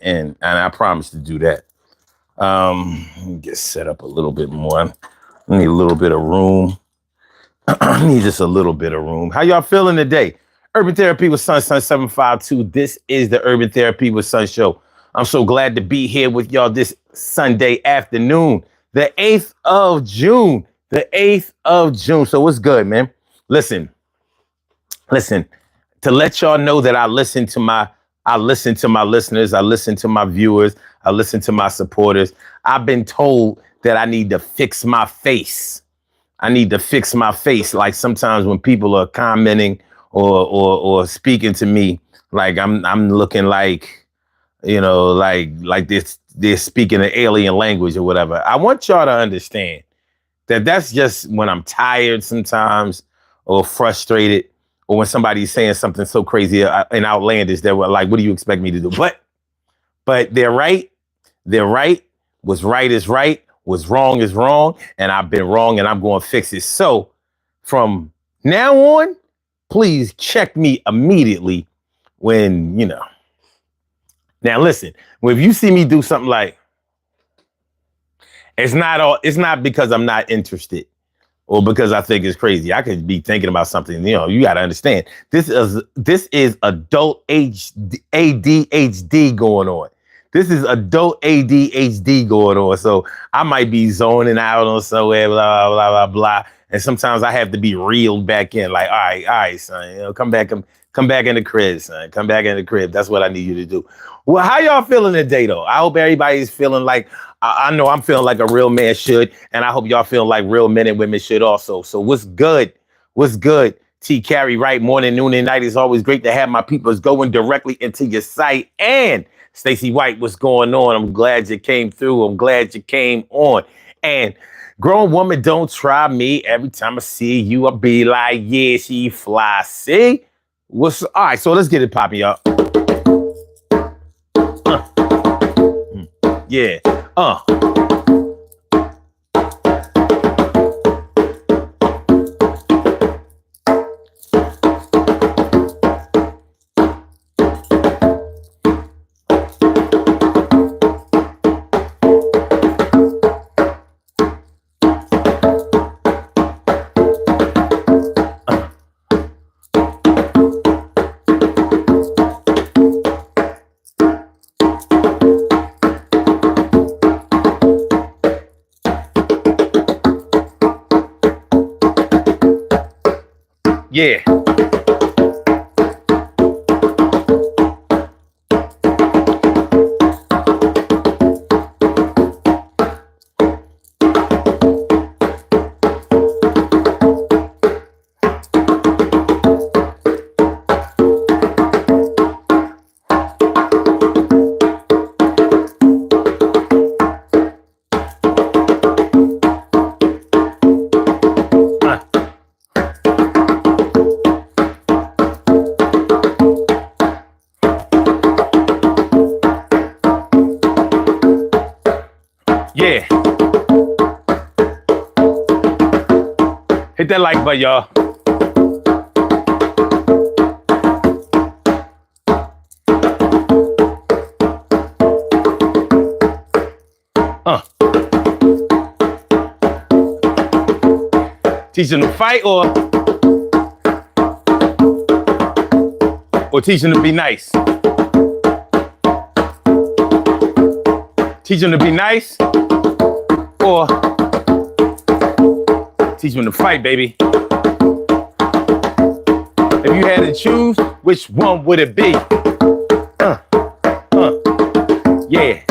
and I promise to do that. Let me get set up a little bit more. I need a little bit of room. I need just a little bit of room. How y'all feeling today? Urban Therapy with Sun 752. This is the Urban Therapy with Sun show. I'm so glad to be here with y'all this Sunday afternoon, the 8th of June. The 8th of June. So what's good, man? Listen, to let y'all know that I listen to my listeners, I listen to my viewers, I listen to my supporters. I've been told that I need to fix my face. I need to fix my face. Like sometimes when people are commenting or speaking to me, like I'm looking like, you know, like they're speaking an alien language or whatever. I want y'all to understand that that's just when I'm tired sometimes or frustrated or when somebody's saying something so crazy and outlandish that we're like, what do you expect me to do? But they're right. They're right. What's right is right. What's wrong is wrong. And I've been wrong and I'm going to fix it. So from now on, please check me immediately when, you know. Now, listen, if you see me do something like, it's not because I'm not interested or because I think it's crazy. I could be thinking about something, you know, you got to understand. This is adult ADHD going on. This is adult ADHD going on. So I might be zoning out on somewhere, blah, blah, blah, blah, blah. And sometimes I have to be reeled back in like, all right, son, you know, come back in the crib, son. Come back in the crib. That's what I need you to do. Well, how y'all feeling today, though? I hope everybody's feeling like, I know I'm feeling like a real man should. And I hope y'all feeling like real men and women should also. So what's good? What's good? T. Carey, right? Morning, noon, and night. It's always great to have my peoples going directly into your site. And Stacey White, what's going on? I'm glad you came through. I'm glad you came on. And grown woman, don't try me. Every time I see you, I'll be like, yeah, she fly. See? All right, so let's get it popping, y'all. Yeah. Yeah. Yeah. Hit that like button, y'all. Teach them to fight or teach them to be nice? Teach them to be nice or teach them to fight, baby. If you had to choose, which one would it be? Yeah.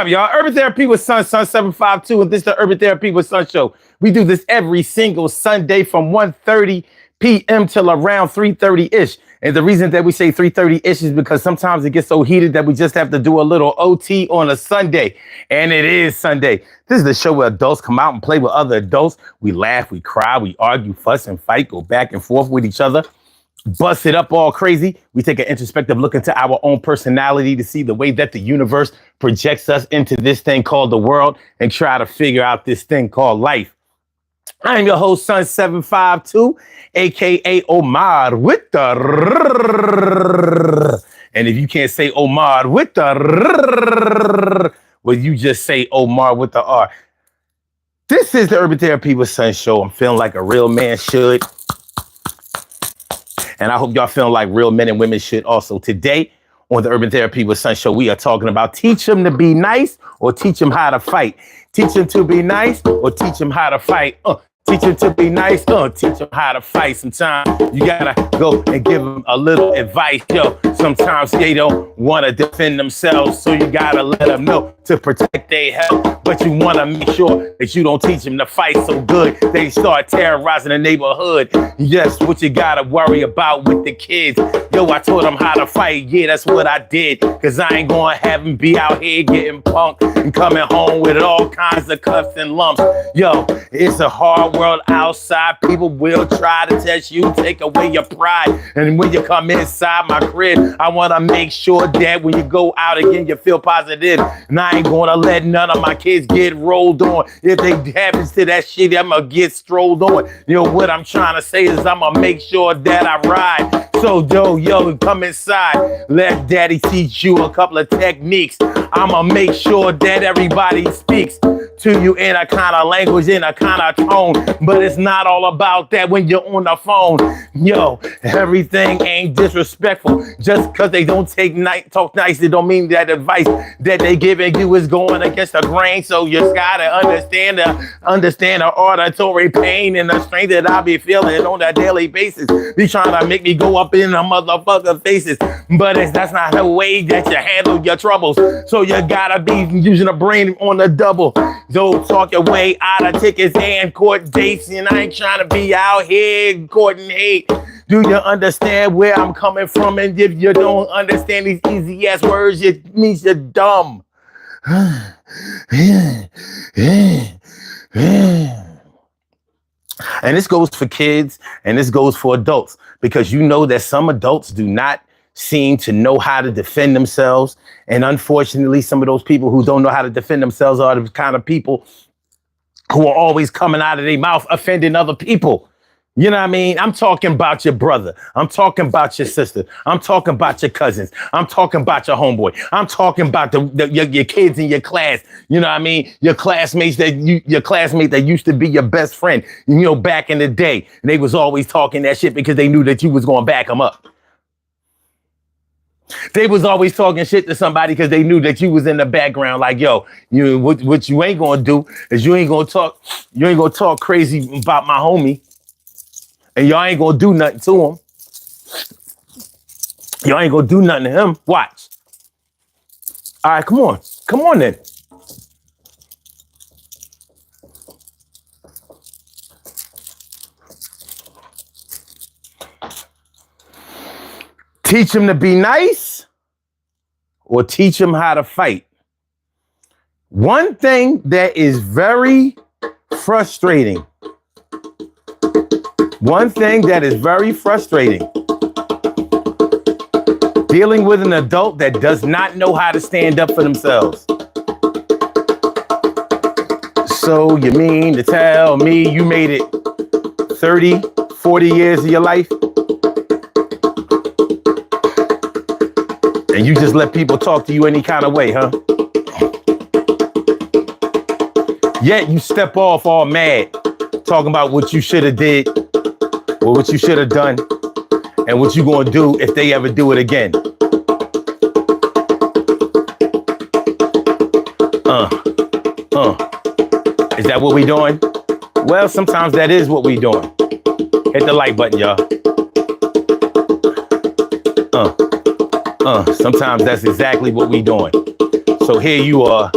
up, y'all? Urban Therapy with Sun 752, and this is the Urban Therapy with Sun show. We do this every single Sunday from 1:30 p.m. till around 3:30-ish. And the reason that we say 3:30-ish is because sometimes it gets so heated that we just have to do a little OT on a Sunday. And it is Sunday. This is the show where adults come out and play with other adults. We laugh, we cry, we argue, fuss and fight, go back and forth with each other, bust it up all crazy. We take an introspective look into our own personality to see the way that the universe projects us into this thing called the world and try to figure out this thing called life. I'm your host, Sun 752, aka Omar with the and if you can't say Omar with the well, you just say Omar with the R. This is the Urban Therapy with Sun show. I'm feeling like a real man should. And I hope y'all feeling like real men and women should also. Today on the Urban Therapy with Sun show, we are talking about teach them to be nice or teach them how to fight. Teach them to be nice or teach them how to fight. Teach them to be nice, teach them how to fight. Sometimes you gotta go and give them a little advice. Yo, sometimes they don't want to defend themselves, so you gotta let them know to protect their health. But you want to make sure that you don't teach them to fight so good they start terrorizing the neighborhood. Yes, what you gotta worry about with the kids. Yo, I taught them how to fight. Yeah, that's what I did. Cause I ain't gonna have them be out here getting punked and coming home with all kinds of cuffs and lumps. Yo, it's a hard world outside. People will try to test you, take away your pride. And when you come inside my crib, I want to make sure that when you go out again, you feel positive. And I ain't going to let none of my kids get rolled on. If they happens to that shit, I'm going to get strolled on. You know what I'm trying to say is I'm going to make sure that I ride. So yo, come inside. Let daddy teach you a couple of techniques. I'm going to make sure that everybody speaks to you in a kind of language, in a kind of tone. But it's not all about that when you're on the phone. Yo, everything ain't disrespectful. Just because they don't talk nice, it don't mean that advice that they giving you is going against the grain. So you just gotta understand the auditory pain and the strength that I be feeling on a daily basis. Be trying to make me go up in the motherfucker faces. But that's not the way that you handle your troubles. So you gotta be using a brain on the double. Don't talk your way out of tickets and court dates. And I ain't trying to be out here courting hate. Do you understand where I'm coming from? And if you don't understand these easy ass words, it means you're dumb. And this goes for kids and this goes for adults, because you know that some adults do not seem to know how to defend themselves. And unfortunately, some of those people who don't know how to defend themselves are the kind of people who are always coming out of their mouth offending other people. You know what I mean? I'm talking about your brother. I'm talking about your sister. I'm talking about your cousins. I'm talking about your homeboy. I'm talking about your kids in your class. You know what I mean? Your classmate that used to be your best friend, you know, back in the day. And they was always talking that shit because they knew that you was going to back them up. They was always talking shit to somebody because they knew that you was in the background. Like, yo, you what you ain't gonna do is you ain't gonna talk crazy about my homie, and y'all ain't gonna do nothing to him. Y'all ain't gonna do nothing to him. Watch. All right, come on then. Teach him to be nice or teach him how to fight. One thing that is very frustrating. Dealing with an adult that does not know how to stand up for themselves. So you mean to tell me you made it 30, 40 years of your life? And you just let people talk to you any kind of way, huh? Yet you step off all mad, talking about what you should have did, or what you should have done, and what you gonna do if they ever do it again. Is that what we doing? Well, sometimes that is what we doing. Hit the like button, y'all. Sometimes that's exactly what we doing. So here you are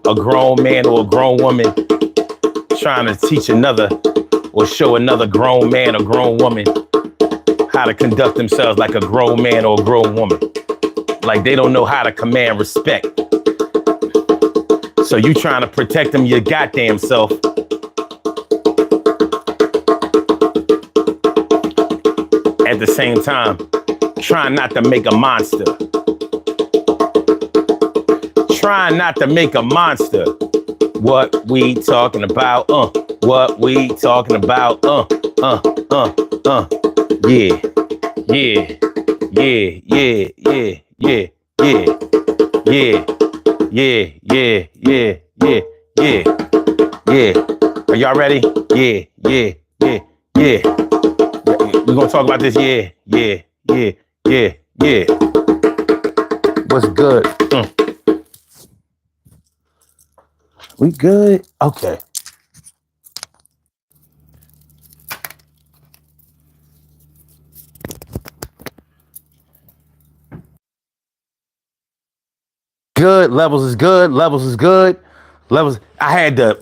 a grown man or a grown woman trying to teach another or show another grown man or grown woman how to conduct themselves like a grown man or a grown woman. Like they don't know how to command respect. So you trying to protect them your goddamn self. At the same time, trying not to make a monster. Trying not to make a monster. What we talking about? What we talking about? Yeah. Yeah. Yeah. Yeah. Yeah. Yeah. Yeah. Yeah. Yeah. Yeah. Yeah. Yeah. Yeah. Yeah. Are y'all ready? Yeah. Yeah. Yeah. Yeah. We're gonna talk about this. Yeah. Yeah. Yeah. Yeah. Yeah. What's good? We good? Okay. Good. Levels is good. Levels is good. Levels. I had the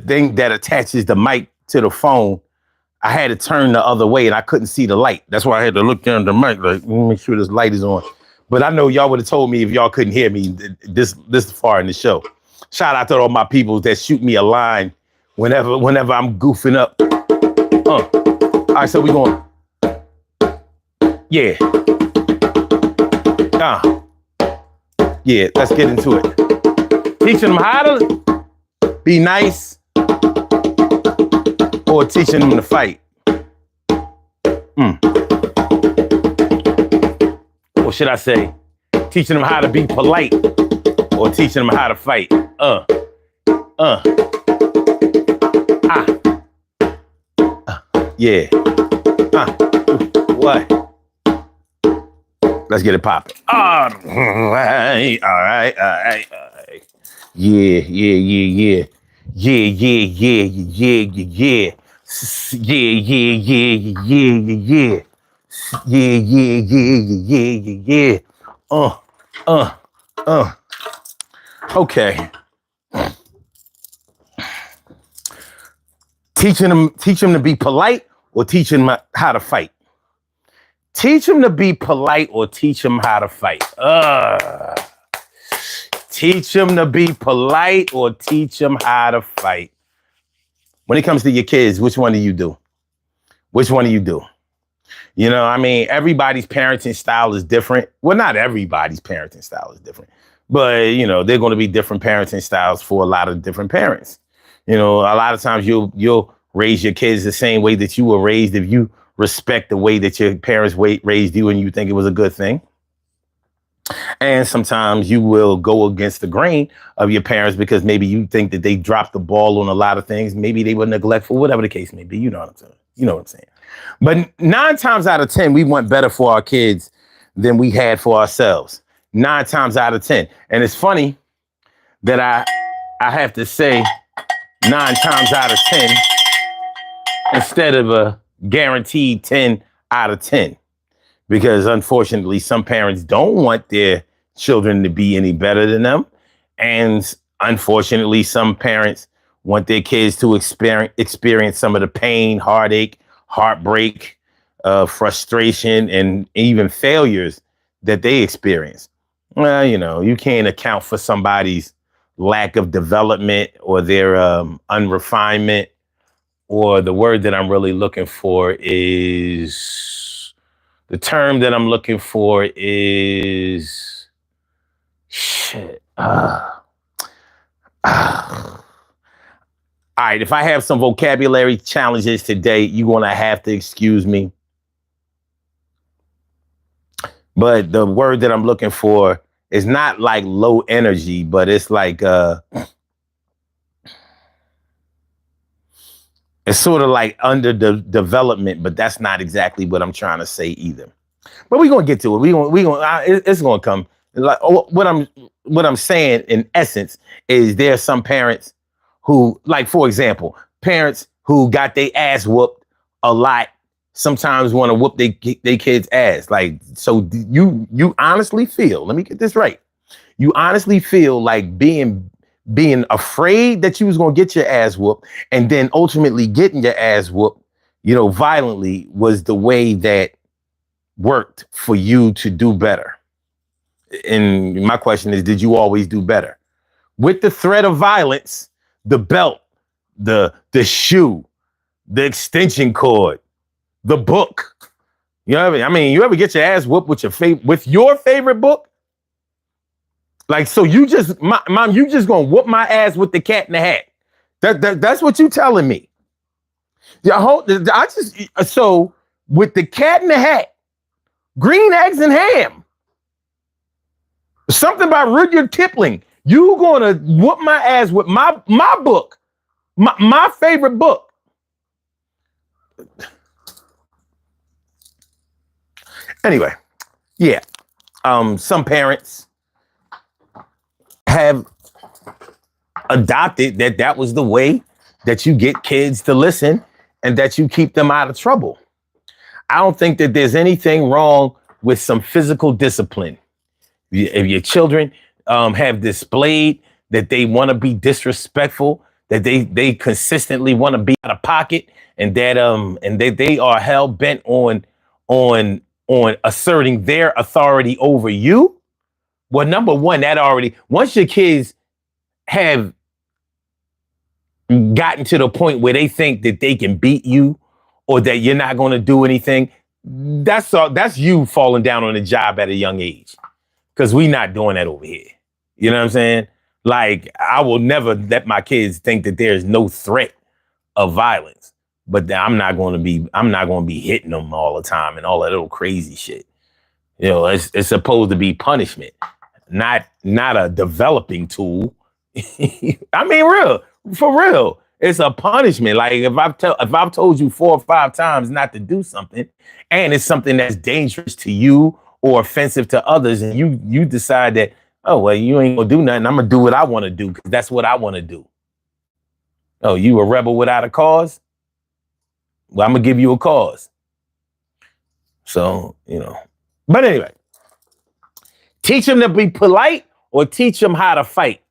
thing that attaches the mic to the phone. I had to turn the other way and I couldn't see the light. That's why I had to look down the mic, like, make sure this light is on. But I know y'all would have told me if y'all couldn't hear me this far in the show. Shout out to all my people that shoot me a line whenever I'm goofing up. All right, so we going. Yeah. Yeah, let's get into it. Teaching them how to be nice or teaching them to fight. Or should I say, teaching them how to be polite or teaching them how to fight. Yeah. What? Let's get it popping. All right. Yeah. Yeah. Okay. Teach them to be polite or teach them how to fight. Teach them to be polite or teach them how to fight. Teach them to be polite or teach them how to fight. When it comes to your kids, which one do you do? Which one do you do? You know, I mean, everybody's parenting style is different. Well, not everybody's parenting style is different, but, you know, they're going to be different parenting styles for a lot of different parents. You know, a lot of times you'll raise your kids the same way that you were raised if you respect the way that your parents raised you and you think it was a good thing. And sometimes you will go against the grain of your parents because maybe you think that they dropped the ball on a lot of things. Maybe they were neglectful, whatever the case may be. You know what I'm saying? You know what I'm saying? But 9 times out of 10, we want better for our kids than we had for ourselves. 9 times out of 10. And it's funny that I have to say 9 times out of 10 instead of a guaranteed 10 out of 10. Because unfortunately, some parents don't want their children to be any better than them. And unfortunately, some parents want their kids to experience some of the pain, heartache, heartbreak, frustration, and even failures that they experience. Well, you know, you can't account for somebody's lack of development or their unrefinement, or the word that I'm really looking for is, the term that I'm looking for is shit. All right, if I have some vocabulary challenges today, you're going to have to excuse me. But the word that I'm looking for is not like low energy, but it's like it's sort of like under the development, but that's not exactly what I'm trying to say either. But we're gonna get to it. It's gonna come. Like what I'm saying in essence is there are some parents who, like, for example, parents who got their ass whooped a lot sometimes want to whoop their kids' ass. Like, so you honestly feel, let me get this right. You honestly feel like being afraid that you was gonna get your ass whooped and then ultimately getting your ass whooped, violently was the way that worked for you to do better. And my question is, did you always do better? With the threat of violence, the belt, the shoe, the extension cord, the book. You know what I mean? You ever get your ass whooped with your favorite book? Like, so you just, mom, you just gonna whoop my ass with the Cat in the Hat? That's what you telling me? So with the Cat in the Hat, green eggs and ham, something about Rudyard Kipling. You gonna whoop my ass with my book, my favorite book? Anyway, yeah. Some parents have adopted that was the way that you get kids to listen and that you keep them out of trouble. I don't think that there's anything wrong with some physical discipline. If your children have displayed that they want to be disrespectful, that they consistently want to be out of pocket, and that they are hell bent on asserting their authority over you. Well, number one, once your kids have gotten to the point where they think that they can beat you or that you're not going to do anything, that's you falling down on the job at a young age. Because we not doing that over here. You know what I'm saying? Like, I will never let my kids think that there's no threat of violence, but I'm not going to be hitting them all the time and all that little crazy shit. It's supposed to be punishment, not a developing tool. For real. It's a punishment. Like, if I've told you 4 or 5 times not to do something, and it's something that's dangerous to you or offensive to others, and you decide that, oh, well, you ain't gonna do nothing, I'm gonna do what I want to do because that's what I want to do. Oh, you a rebel without a cause? Well, I'm gonna give you a cause. So, but anyway, teach them to be polite or teach them how to fight.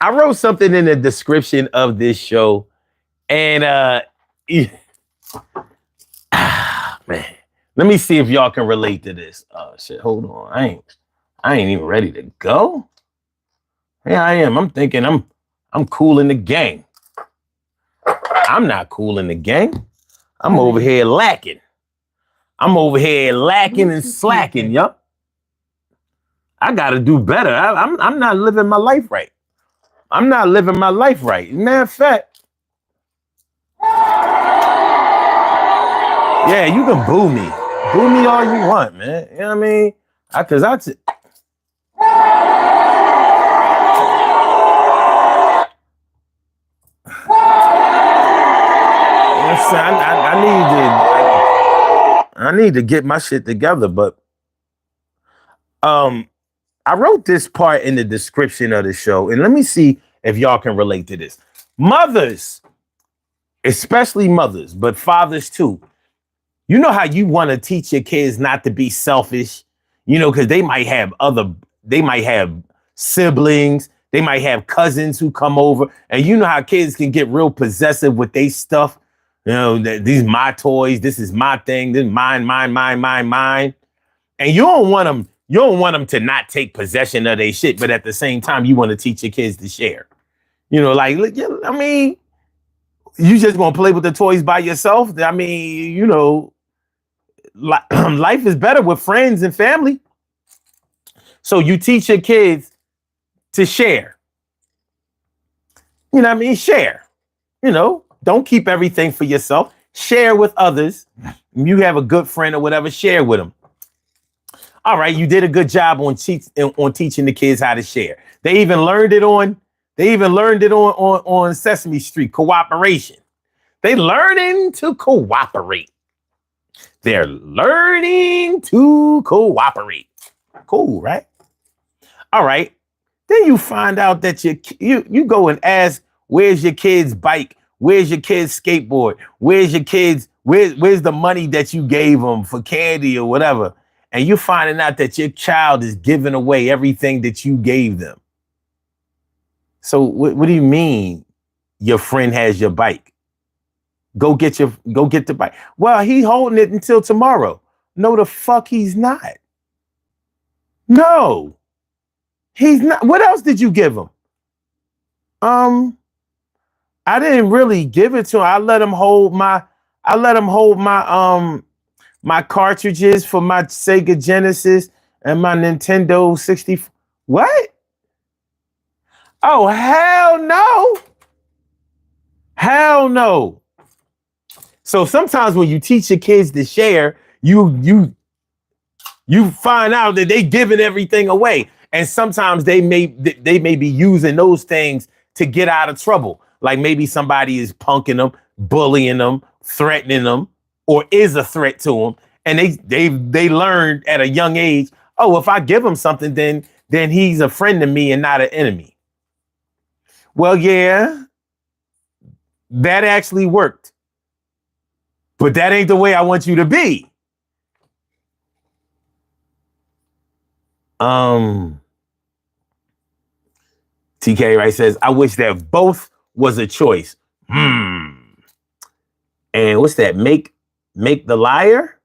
I wrote something in the description of this show, and man, let me see if y'all can relate to this. Oh shit, hold on. I ain't even ready to go. Yeah, I am. I'm thinking I'm cool in the gang. I'm not cool in the gang. I'm over here lacking. I'm over here lacking and slacking, yo. I gotta do better. I'm not living my life right. I'm not living my life right. Matter of fact, yeah, you can boo me. Boo me all you want, man. You know what I mean? I need to get my shit together, but I wrote this part in the description of the show, and let me see if y'all can relate to this. Mothers, especially mothers, but fathers too. You know how you want to teach your kids not to be selfish, because they might have siblings, they might have cousins who come over, and you know how kids can get real possessive with their stuff. These my toys, this is my thing, this is mine. And you don't want them to not take possession of their shit, but at the same time, you want to teach your kids to share. You just gonna play with the toys by yourself? Life is better with friends and family. So you teach your kids to share. Share. Don't keep everything for yourself. Share with others. You have a good friend or whatever, share with them. All right, you did a good job on teaching the kids how to share. They even learned it on Sesame Street, cooperation. They learning to cooperate. They're learning to cooperate. Cool, right? All right. Then you find out that you go and ask, where's your kid's bike? Where's your kid's skateboard? Where's the money that you gave them for candy or whatever? and you're finding out that your child is giving away everything that you gave them. So what do you mean your friend has your bike? Go get the bike. Well, he's holding it until tomorrow. No, the fuck he's not. No, he's not. What else did you give him? I didn't really give it to him. I let him hold my my cartridges for my Sega Genesis and my Nintendo 64. What? Oh, hell no. Hell no. So sometimes when you teach your kids to share, you find out that they giving everything away. And sometimes they may be using those things to get out of trouble. Like maybe somebody is punking them, bullying them, threatening them, or is a threat to them. And they learned at a young age, oh, if I give him something, then he's a friend to me and not an enemy. Well, yeah, that actually worked. But that ain't the way I want you to be. TK right says, I wish that both was a choice. And what's that? Make the liar?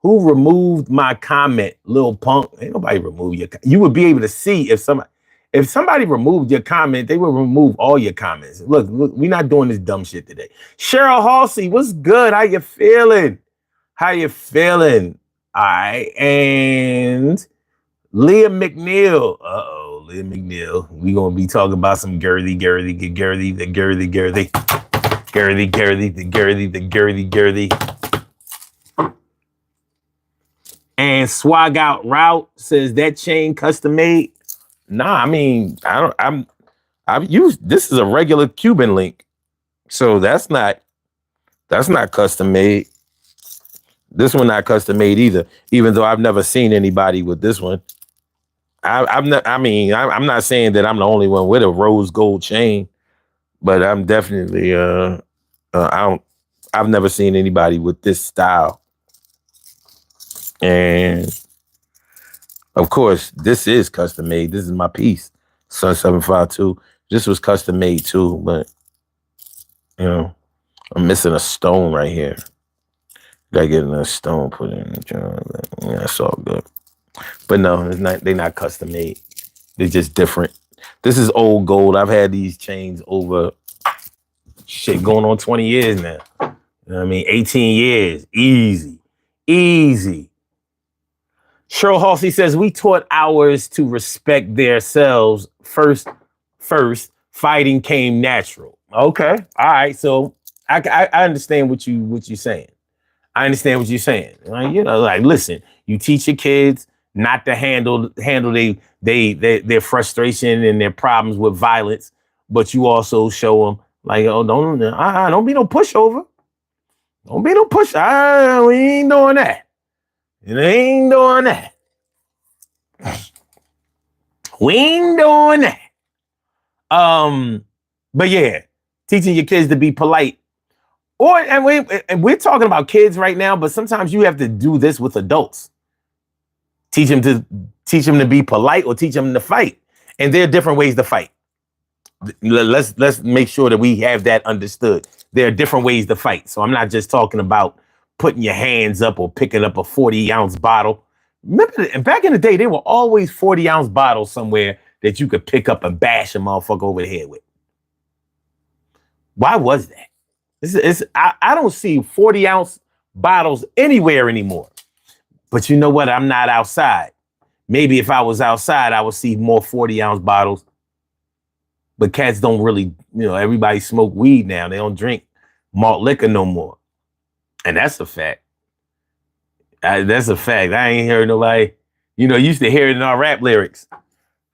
Who removed my comment, little punk? Ain't nobody remove your. You would be able to see if somebody removed your comment, they would remove all your comments. Look, we're not doing this dumb shit today. Cheryl Halsey, what's good? How you feeling? How you feeling? All right, and Leah McNeil. Leah McNeil. We gonna be talking about some girthy. And Swag Out Route says that chain custom made. Nah, I mean, I've used this is a regular Cuban link. So that's not custom made. This one not custom made either, even though I've never seen anybody with this one. I'm not saying that I'm the only one with a rose gold chain, but I'm definitely I've never seen anybody with this style. And of course, this is custom made. This is my piece, Sun 752. This was custom made too, but you know, I'm missing a stone right here. Gotta get another stone put in. Yeah, that's all good. But no, it's not. They're not custom made. They're just different. This is old gold. I've had these chains over going on 20 years now. You know what I mean? 18 years. Easy. Cheryl Halsey says, we taught ours to respect themselves first. Fighting came natural. Okay. All right. So I understand what you're saying. I understand what you're saying. Like, listen, you teach your kids not to handle their frustration and their problems with violence, but you also show them like, oh, don't be no pushover. Don't be no push. We ain't doing that. It ain't doing that. We ain't doing that. But yeah, teaching your kids to be polite. And we're talking about kids right now, but sometimes you have to do this with adults. Teach them to be polite or teach them to fight. And there are different ways to fight. Let's make sure that we have that understood. There are different ways to fight. So I'm not just talking about putting your hands up or picking up a 40-ounce bottle. Remember, back in the day, there were always 40-ounce bottles somewhere that you could pick up and bash a motherfucker over the head with. Why was that? I don't see 40-ounce bottles anywhere anymore. But you know what? I'm not outside. Maybe if I was outside, I would see more 40-ounce bottles. But cats don't really, everybody smoke weed now. They don't drink malt liquor no more. And that's a fact. That's a fact. I ain't heard nobody, used to hear it in our rap lyrics.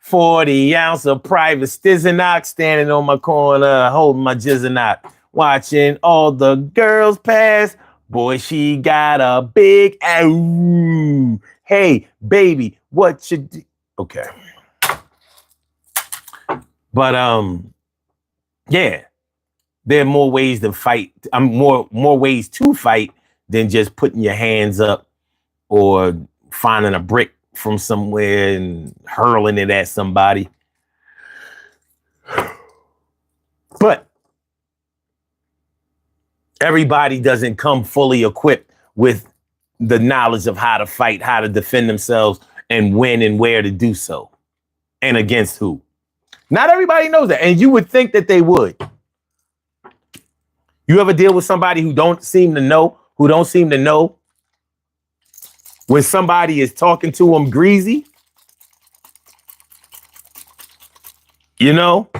40 ounce of private Stizinock standing on my corner, holding my jizzinock, watching all the girls pass. Boy, she got a big ooh. Hey, baby, what you do? Okay. But yeah, there are more ways to fight. More ways to fight than just putting your hands up or finding a brick from somewhere and hurling it at somebody. But everybody doesn't come fully equipped with the knowledge of how to fight, how to defend themselves, and when and where to do so, and against who. Not everybody knows that, and you would think that they would. You ever deal with somebody who don't seem to know when somebody is talking to them greasy? You know,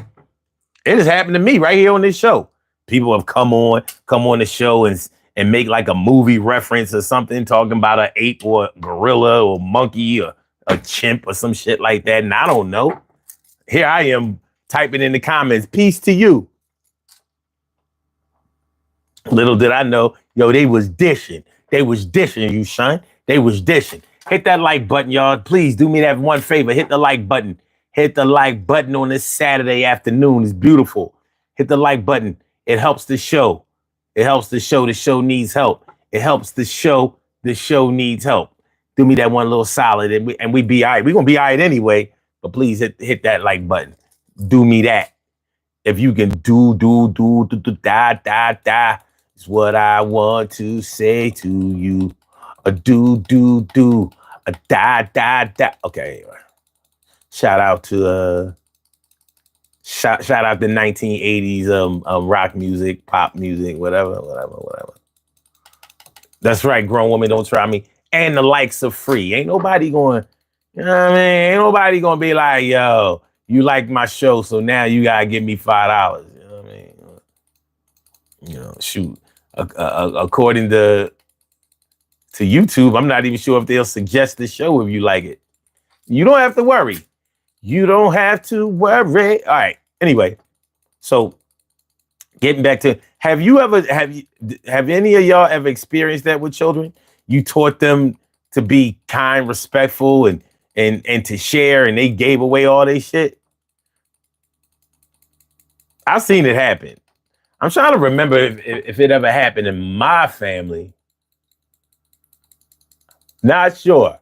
it has happened to me right here on this show. People have come on the show and make like a movie reference or something, talking about an ape or a gorilla or monkey or a chimp or some shit like that. And I don't know. Here I am typing in the comments, peace to you. Little did I know, yo, they was dishing. They was dishing, you son. They was dishing. Hit that like button, y'all. Please do me that one favor. Hit the like button. Hit the like button on this Saturday afternoon. It's beautiful. Hit the like button. It helps the show. It helps the show. The show needs help. It helps the show. The show needs help. Do me that one little solid and we be all right. We're going to be all right anyway, but please hit that like button. Do me that. If you can do, da. Is what I want to say to you. A do, a da. Okay, anyway. Shout out to 1980s rock music, pop music, whatever. That's right, grown woman, don't try me. And the likes are free. Ain't nobody going, you know what I mean? Ain't nobody going to be like, yo, you like my show, so now you got to give me $5. You know what I mean? You know, shoot. According to YouTube, I'm not even sure if they'll suggest the show if you like it. You don't have to worry. You don't have to worry. All right. Anyway, so getting back to, have any of y'all ever experienced that with children? You taught them to be kind, respectful, and to share, and they gave away all their shit? I've seen it happen. I'm trying to remember if it ever happened in my family. Not sure.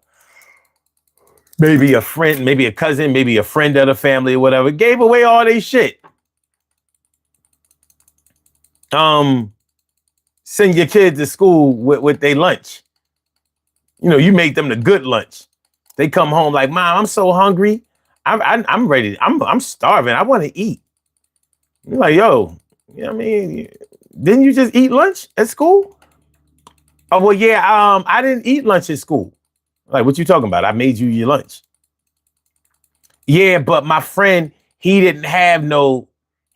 Maybe a friend, maybe a cousin, maybe a friend of the family or whatever gave away all their shit. Send your kids to school with their lunch. You know, you make them the good lunch. They come home like, Mom, I'm so hungry. I'm ready. I'm starving. I want to eat. You're like, yo, you know what I mean? Didn't you just eat lunch at school? Oh, well, yeah, I didn't eat lunch at school. Like, what you talking about? I made you your lunch. Yeah, but my friend, he ain't have no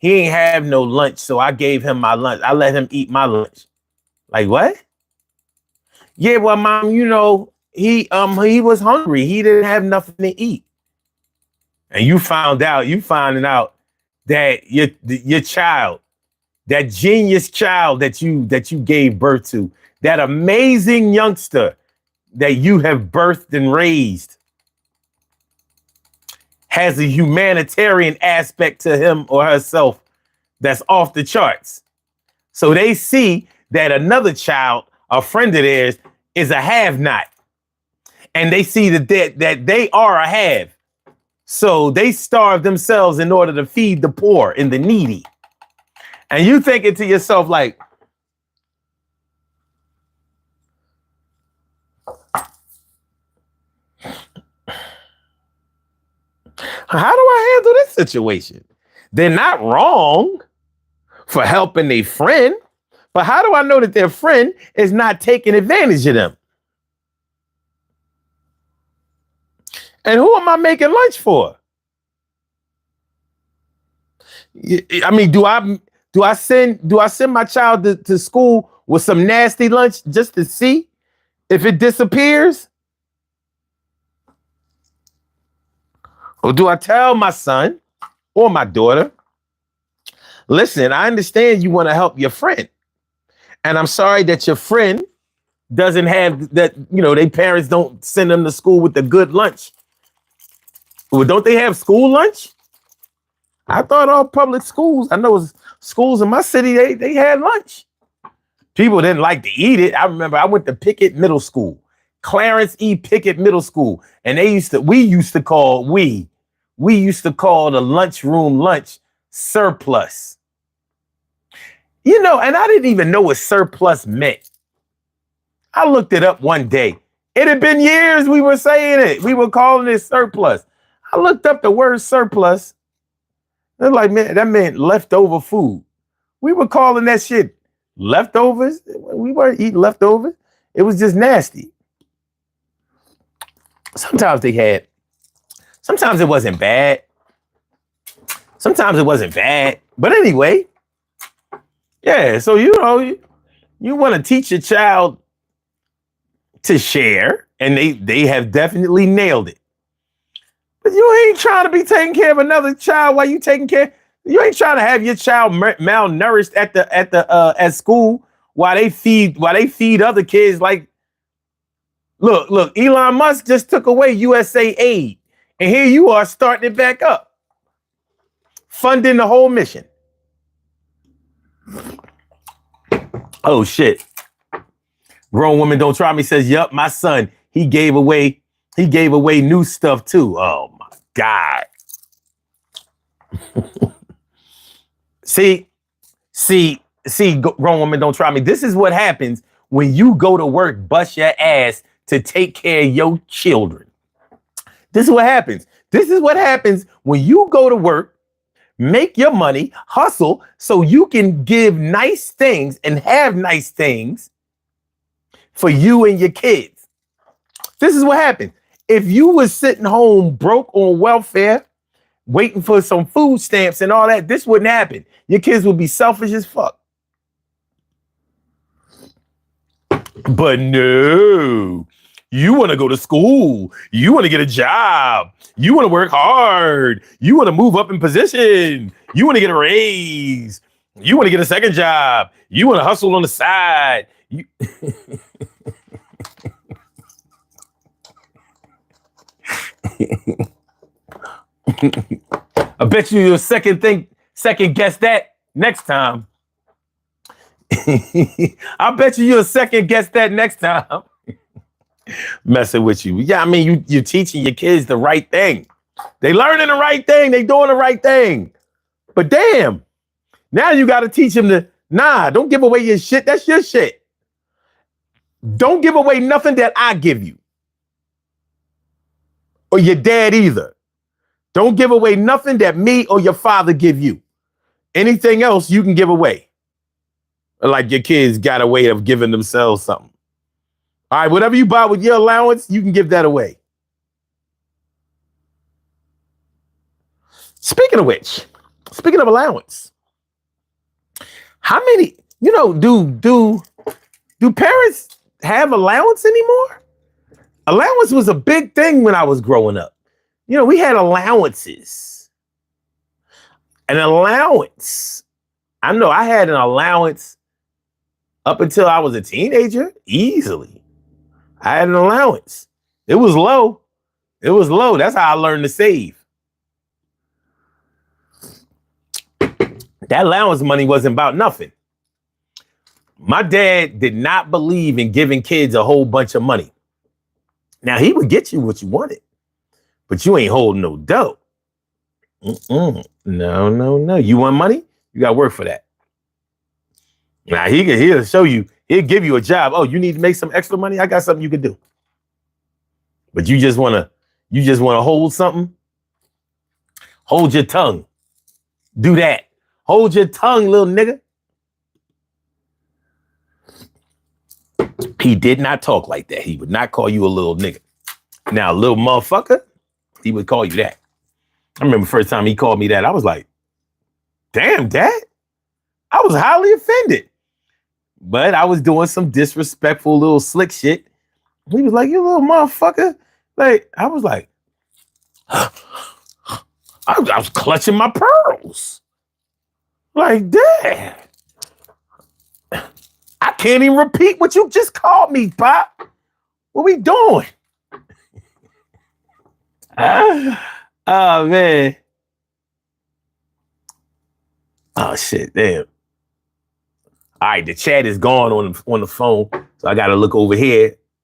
lunch, so I gave him my lunch. I let him eat my lunch. Like, what? Yeah, well, Mom, you know, he was hungry. He didn't have nothing to eat. And you finding out that your child, that genius child that you gave birth to, that amazing youngster that you have birthed and raised, has a humanitarian aspect to him or herself that's off the charts. So they see that another child, a friend of theirs, is a have-not. And they see that they are a have. So they starve themselves in order to feed the poor and the needy. And you thinking to yourself like, how do I handle this situation? They're not wrong for helping a friend, but how do I know that their friend is not taking advantage of them? And who am I making lunch for? I mean, do I send my child to school with some nasty lunch just to see if it disappears? Or do I tell my son or my daughter, listen, I understand you want to help your friend, and I'm sorry that your friend doesn't have that, you know, their parents don't send them to school with the good lunch. Well, don't they have school lunch? I thought all public schools, I know schools in my city, they had lunch. People didn't like to eat it. I remember I went to Pickett Middle School. Clarence E. Pickett Middle School. And we used to call the lunchroom lunch surplus. You know, and I didn't even know what surplus meant. I looked it up one day. It had been years we were saying it. We were calling it surplus. I looked up the word surplus. They're like, man, that meant leftover food. We were calling that shit leftovers. We weren't eating leftovers. It was just nasty. Sometimes it wasn't bad. Sometimes it wasn't bad. But anyway, yeah, so you know, you want to teach your child to share, and they have definitely nailed it. But you ain't trying to be taking care of another child while you taking care. You ain't trying to have your child malnourished at school while they feed other kids. Like, look, Elon Musk just took away USA aid, and here you are starting it back up, funding the whole mission. Oh shit. Grown woman don't try me says, yup, my son, he gave away new stuff too. Oh my God. See, grown woman don't try me. This is what happens when you go to work, bust your ass to take care of your children. This is what happens. This is what happens when you go to work, make your money, hustle, so you can give nice things and have nice things for you and your kids. This is what happened. If you was sitting home broke on welfare, waiting for some food stamps and all that, this wouldn't happen. Your kids would be selfish as fuck. But no, you want to go to school. You want to get a job. You want to work hard. You want to move up in position. You want to get a raise. You want to get a second job. You want to hustle on the side. I bet you'll second guess that next time. I bet you'll second guess that next time. Messing with you. Yeah, I mean, you're teaching your kids the right thing. They learning the right thing. They doing the right thing. But damn, now you got to teach them don't give away your shit. That's your shit. Don't give away nothing that I give you. Or your dad either. Don't give away nothing that me or your father give you. Anything else you can give away. Like your kids got a way of giving themselves something. All right, whatever you buy with your allowance, you can give that away. Speaking of which, speaking of allowance, how many, do parents have allowance anymore? Allowance was a big thing when I was growing up. You know, we had allowances. An allowance. I know I had an allowance up until I was a teenager, easily. I had an allowance. It was low. That's how I learned to save. That allowance money wasn't about nothing. My dad did not believe in giving kids a whole bunch of money. Now, he would get you what you wanted, but you ain't holding no dough. No. You want money? You got to work for that. Now, he'll show you. He'll give you a job. Oh, you need to make some extra money? I got something you can do. But you just want to hold something? Hold your tongue. Do that. Hold your tongue, little nigga. He did not talk like that. He would not call you a little nigga. Now, little motherfucker, he would call you that. I remember the first time he called me that, I was like, damn, Dad. I was highly offended. But I was doing some disrespectful little slick shit. He was like, you little motherfucker. Like, I was like, I was clutching my pearls. Like, Dad, I can't even repeat what you just called me, Pop. What we doing? Oh, man. Oh, shit, damn. All right, the chat is gone on the phone, so I got to look over here.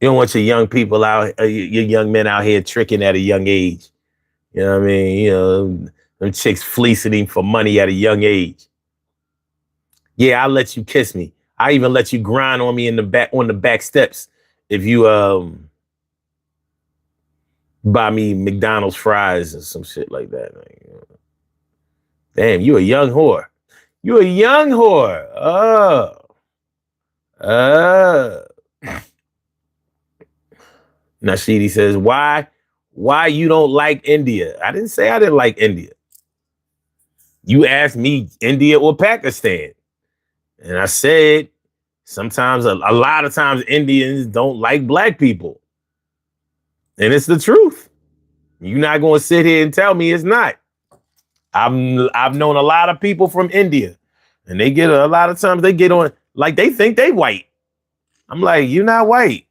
You don't want your young people out, your young men out here tricking at a young age. You know what I mean? You know, them chicks fleecing him for money at a young age. Yeah, I'll let you kiss me. I even let you grind on me in the back on the back steps if you buy me McDonald's fries and some shit like that. Damn, you a young whore. You a young whore. Oh. Nashidi says, why you don't like India? I didn't say I didn't like India. You asked me India or Pakistan. And I said, sometimes, a lot of times, Indians don't like black people. And it's the truth. You're not going to sit here and tell me it's not. I've known a lot of people from India, and they get a lot of times they get on like they think they white. I'm like, you're not white.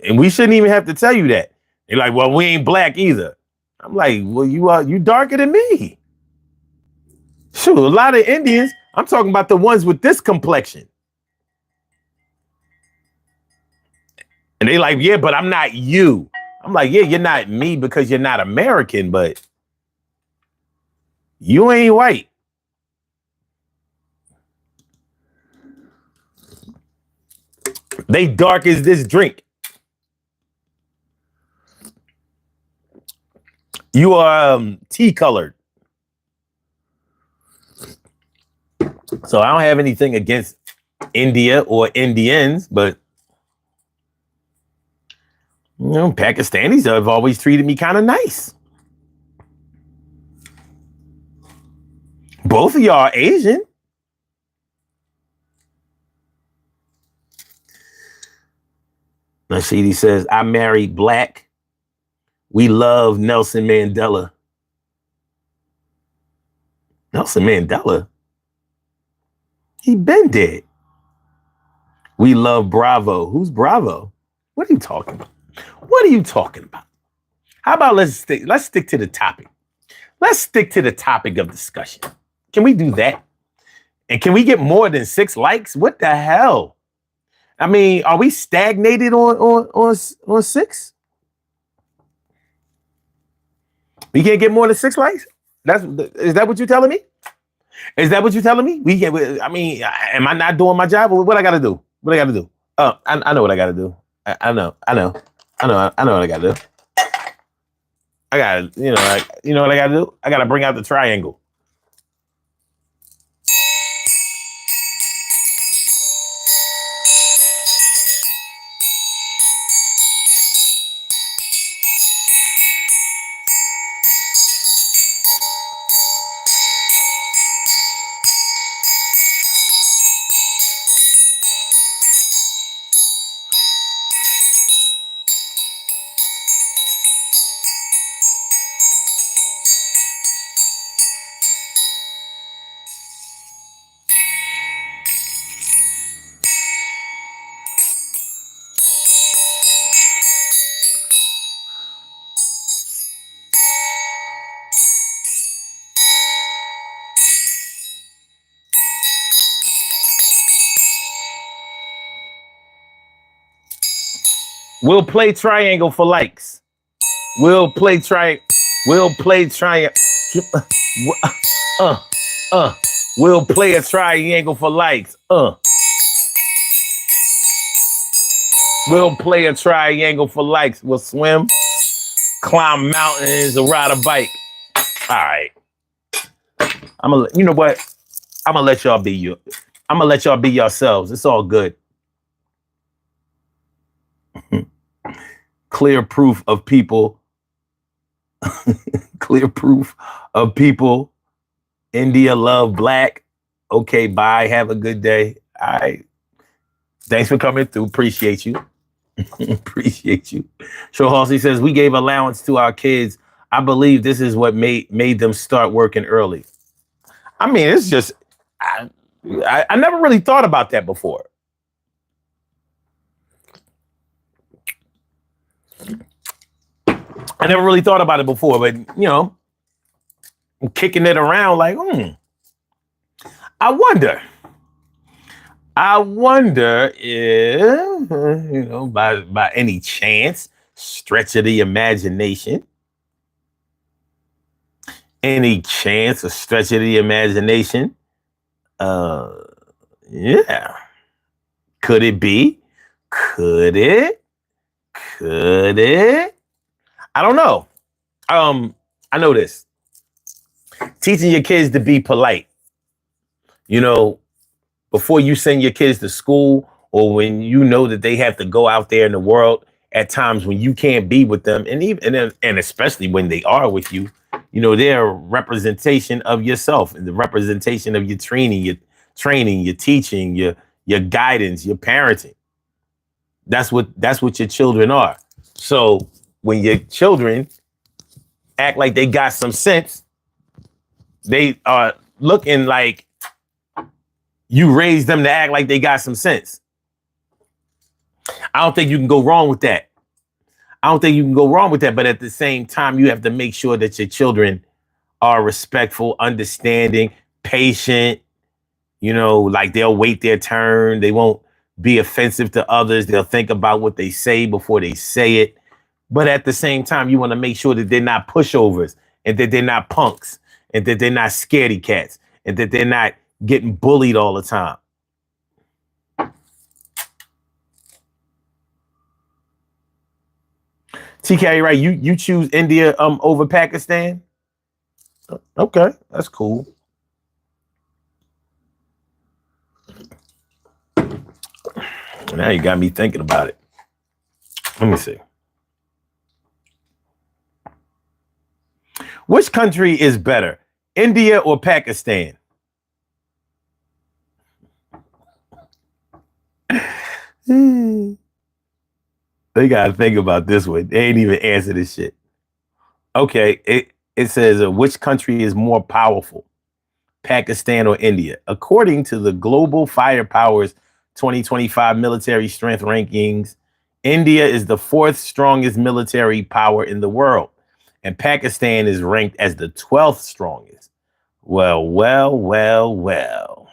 And we shouldn't even have to tell you that. They're like, well, we ain't black either. I'm like, well, you darker than me. Shoot, a lot of Indians, I'm talking about the ones with this complexion. And they like, yeah, but I'm not you. I'm like, yeah, you're not me because you're not American, but you ain't white. They dark as this drink. You are tea colored. So I don't have anything against India or Indians, but you know, Pakistanis have always treated me kind of nice. Both of y'all are Asian. Nashidi says, I married black. We love Nelson Mandela. Nelson Mandela? He been dead. We love Bravo. Who's Bravo? What are you talking about? What are you talking about? How about let's stick to the topic. Let's stick to the topic of discussion. Can we do that? And can we get more than 6 likes? What the hell? I mean, are we stagnated on 6? We can't get more than 6 likes? Is that what you're telling me? Is that what you're telling me? I mean, am I not doing my job? What I gotta do? What I gotta do? I know what I gotta do. I know what I gotta do. I gotta, you know what I gotta do? I gotta bring out the triangle. We'll play triangle for likes. We'll play triangle. We'll play triangle. We'll play a triangle for likes. We'll play a triangle for likes. We'll swim, climb mountains, or ride a bike. All right. You know what? I'm gonna let y'all be you. I'm gonna let y'all be yourselves. It's all good. Clear proof of people. Clear proof of people. India love black. Okay, bye. Have a good day. All right. Thanks for coming through. Appreciate you. Appreciate you. Show Halsey says, we gave allowance to our kids. I believe this is what made them start working early. I mean, it's just, I never really thought about that before. I never really thought about it before, but, I'm kicking it around like, I wonder I wonder if, by any chance, stretch of the imagination, any chance, a stretch of the imagination, uh, yeah, could it be? Could it? Could it? I don't know. I know this. Teaching your kids to be polite. You know, before you send your kids to school or when you know that they have to go out there in the world at times when you can't be with them, and and especially when they are with you, they're a representation of yourself and the representation of your teaching, your guidance, your parenting. That's what your children are. So when your children act like they got some sense, they are looking like you raised them to act like they got some sense. I don't think you can go wrong with that. But at the same time, you have to make sure that your children are respectful, understanding, patient. Like they'll wait their turn. They won't be offensive to others. They'll think about what they say before they say it. But at the same time, you want to make sure that they're not pushovers and that they're not punks and that they're not scaredy cats and that they're not getting bullied all the time. TK, right? You choose India over Pakistan? Okay, that's cool. Now you got me thinking about it. Let me see. Which country is better, India or Pakistan? They gotta think about this one. They ain't even answer this shit. Okay, it says which country is more powerful, Pakistan or India? According to the Global Firepower's 2025 military strength rankings, India is the fourth strongest military power in the world, and Pakistan is ranked as the 12th strongest. Well, well, well, well.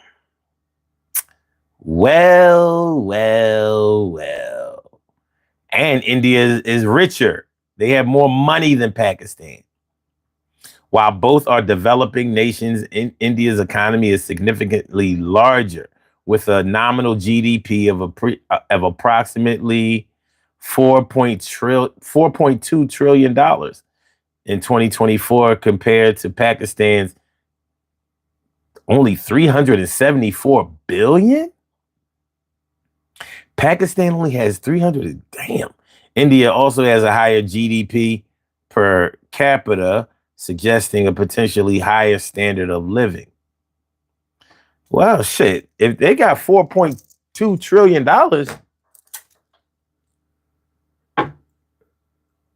Well, well, well. And India is richer. They have more money than Pakistan. While both are developing nations, India's economy is significantly larger, with a nominal GDP of approximately $4.2 trillion in 2024, compared to Pakistan's only 374 billion. Pakistan only has 300. Damn. India also has a higher GDP per capita, suggesting a potentially higher standard of living. Well, shit. If they got $4.2 trillion,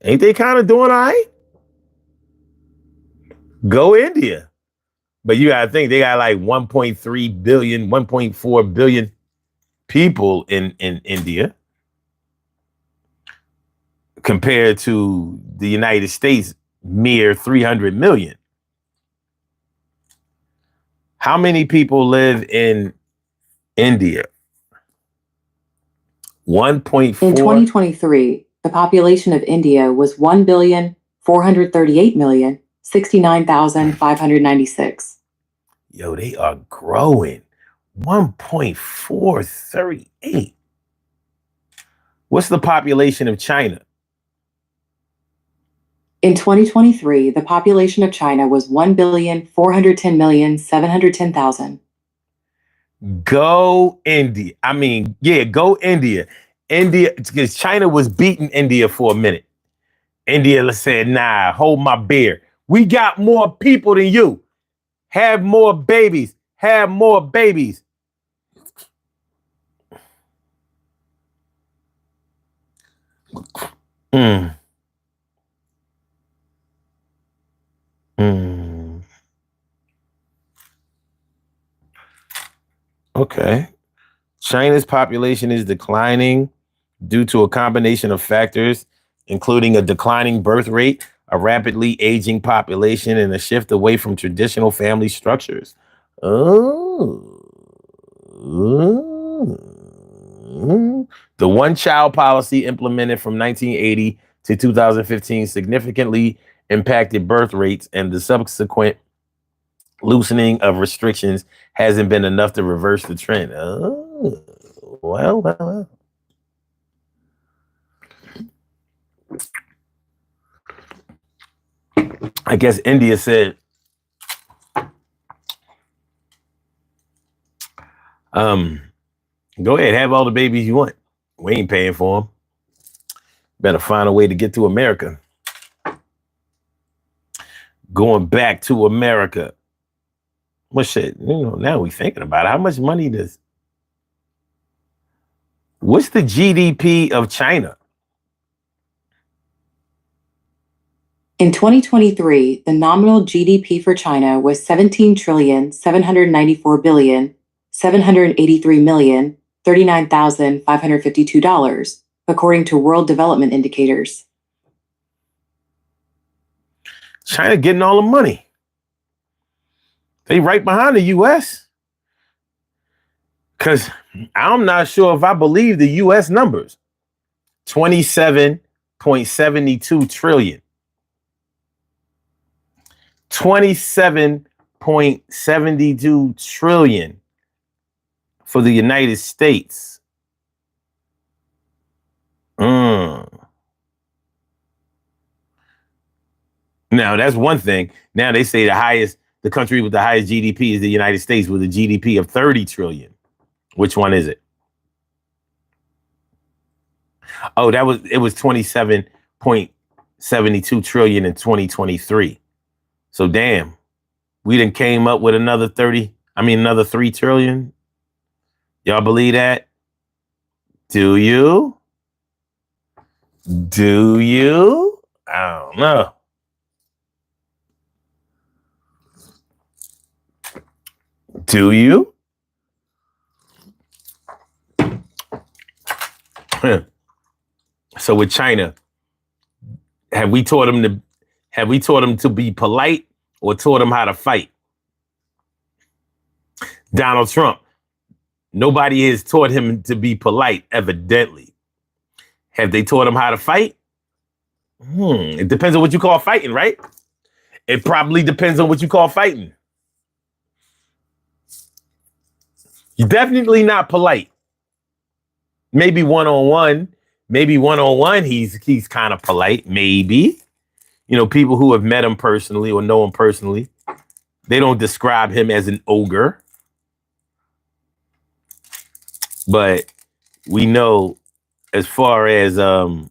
ain't they kind of doing all right? Go India. But you got to think they got like 1.3 billion, 1.4 billion people in India compared to the United States, mere 300 million. How many people live in India? 1.4. In 2023, the population of India was 1,438,069,596. Yo, they are growing. 1.438. What's the population of China? In 2023, the population of China was 1,410,710,000. Go India. I mean, yeah, go India. India, because China was beating India for a minute. India said, nah, hold my beer. We got more people than you. Have more babies. Have more babies. Mm. Mm. Okay. China's population is declining due to a combination of factors, including a declining birth rate, a rapidly aging population, and a shift away from traditional family structures. Oh. The one-child policy implemented from 1980 to 2015 significantly impacted birth rates, and the subsequent loosening of restrictions hasn't been enough to reverse the trend. Oh, well. I guess India said, go ahead, have all the babies you want. We ain't paying for them. Better find a way to get to America. Going back to America. Well, shit, now we thinking about it. How much money what's the GDP of China? In 2023, the nominal GDP for China was $17,794,783,039,552, according to World Development Indicators. China getting all the money. They right behind the U.S. Because I'm not sure if I believe the U.S. numbers. 27.72 trillion. 27.72 trillion for the United States. Now, that's one thing. Now they say the country with the highest GDP is the United States with a GDP of 30 trillion. Which one is it? Oh, it was 27.72 trillion in 2023. So damn, we done came up with another 3 trillion. Y'all believe that? Do you? I don't know. Do you? So with China, have we taught them to be polite or taught them how to fight? Donald Trump, nobody has taught him to be polite, evidently. Have they taught him how to fight? It depends on what you call fighting, right? It probably depends on what you call fighting. You're definitely not polite. Maybe one-on-one. He's kind of polite. Maybe. People who have met him personally or know him personally, they don't describe him as an ogre. But we know as far as what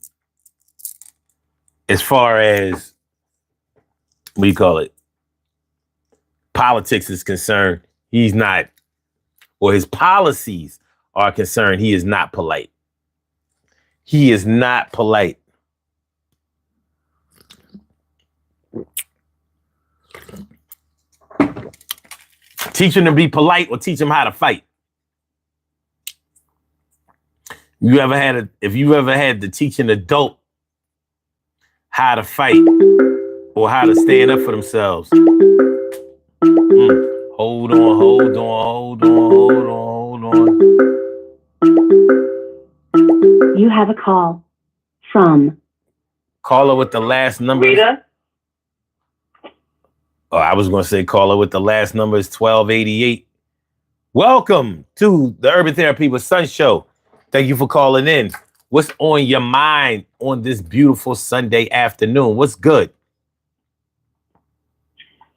do you call it? Politics is concerned, he's not, or his policies are concerned, he is not polite. He is not polite. Teach him to be polite or teach him how to fight. If you ever had to teach an adult how to fight or how to stand up for themselves. Hold on. You have a call from caller with the last number. Rita. Oh, I was going to say caller with the last number is 1288. Welcome to the Urban Therapy with Sun Show. Thank you for calling in. What's on your mind on this beautiful Sunday afternoon? What's good?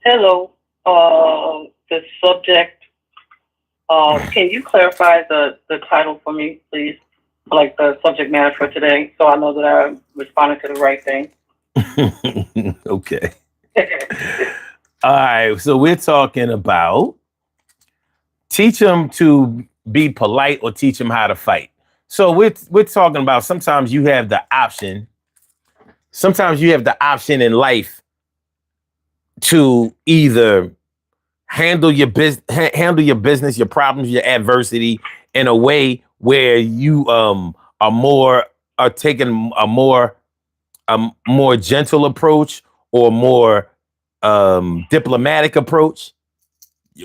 Hello. The subject. Can you clarify the title for me, please? Like the subject matter for today, so I know that I responded to the right thing. Okay. All right. So we're talking about teach them to be polite or teach them how to fight. So we're talking about sometimes you have the option. Sometimes you have the option in life to either handle your business, your problems, your adversity in a way where you are taking a more gentle approach or more diplomatic approach,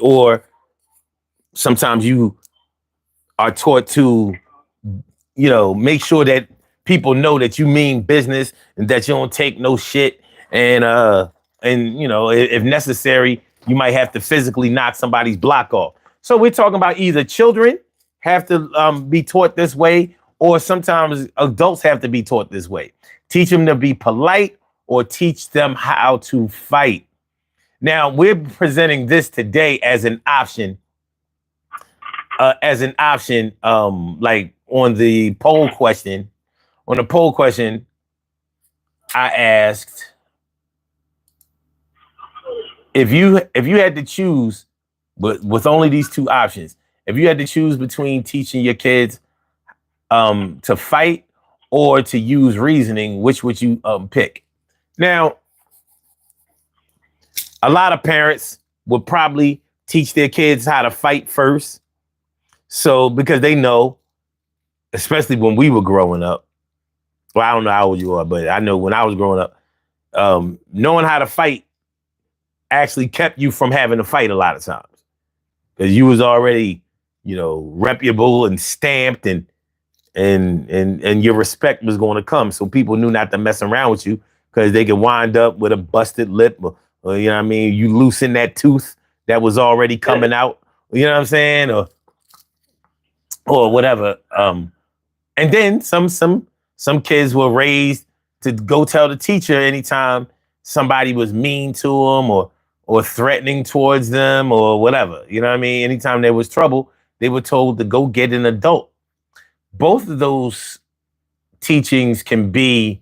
or sometimes you are taught to, make sure that people know that you mean business and that you don't take no shit. And if necessary, you might have to physically knock somebody's block off. So we're talking about either children have to be taught this way, or sometimes adults have to be taught this way. Teach them to be polite or teach them how to fight. Now, we're presenting this today as an option. Like on the poll question. On the poll question, I asked if you had to choose, but with only these two options, if you had to choose between teaching your kids to fight or to use reasoning, which would you pick? Now, a lot of parents would probably teach their kids how to fight first. So, because they know, especially when we were growing up, well, I don't know how old you are, but I know when I was growing up, knowing how to fight actually kept you from having to fight a lot of times. Because you was already, reputable and stamped and your respect was going to come. So people knew not to mess around with you because they could wind up with a busted lip or you know what I mean? You loosen that tooth that was already coming out, you know what I'm saying? Or whatever. And then some kids were raised to go tell the teacher anytime somebody was mean to them or threatening towards them or whatever. You know what I mean? Anytime there was trouble, they were told to go get an adult. Both of those teachings can be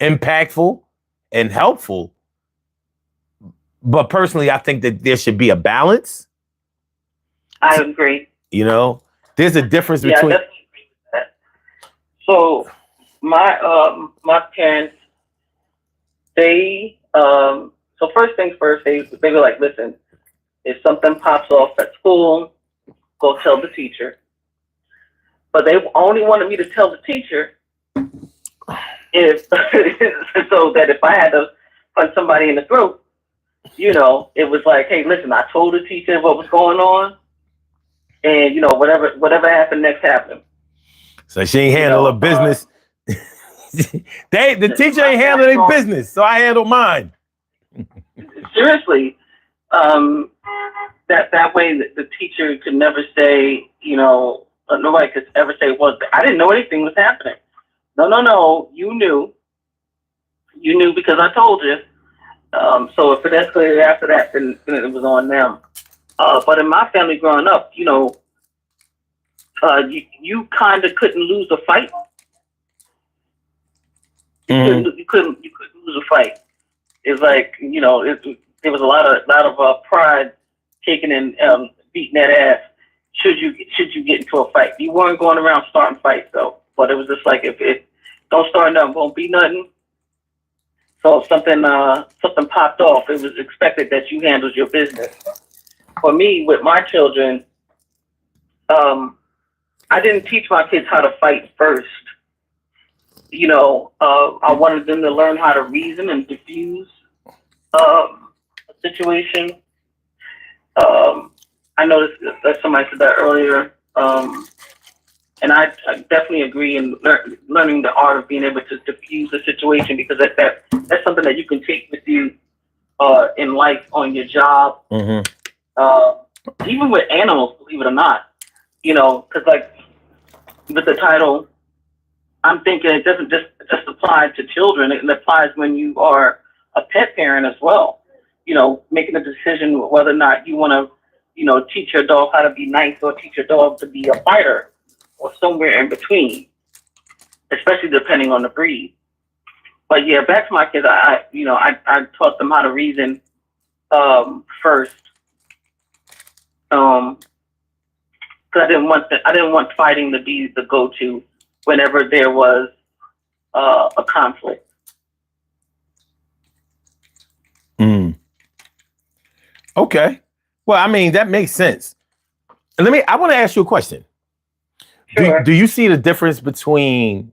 impactful and helpful. But personally, I think that there should be a balance. I agree. There's a difference between. So my parents, they so first things first, they were like, listen, if something pops off at school, go tell the teacher. But they only wanted me to tell the teacher if so that if I had to punch somebody in the throat, it was like, hey, listen, I told the teacher what was going on, and whatever happened next happened. So she ain't handle her business. The teacher ain't handle their business, so I handled mine. Seriously, that way the teacher could never say, nobody could ever say, well, I didn't know anything was happening. No, you knew because I told you. So if it escalated after that, then it was on them. But in my family growing up, you kind of couldn't lose a fight. You couldn't lose a fight. It's like, there was a lot of pride taken in beating that ass. Should you get into a fight? You weren't going around starting fights though, but it was just like if it don't start nothing, won't be nothing. So if something popped off, it was expected that you handled your business. For me, with my children, I didn't teach my kids how to fight first. I wanted them to learn how to reason and diffuse a situation. I noticed that somebody said that earlier, and I definitely agree in learning the art of being able to diffuse a situation, because that's something that you can take with you in life, on your job, even with animals, believe it or not. Because like with the title, I'm thinking it doesn't just apply to children. It applies when you are a pet parent as well. Making a decision whether or not you want to, teach your dog how to be nice or teach your dog to be a fighter or somewhere in between, especially depending on the breed. But yeah, back to my kids, I taught them how to reason first, because I didn't want fighting to be the go-to whenever there was a conflict. Okay. Well, I mean, that makes sense. I want to ask you a question. Sure. Do you see the difference between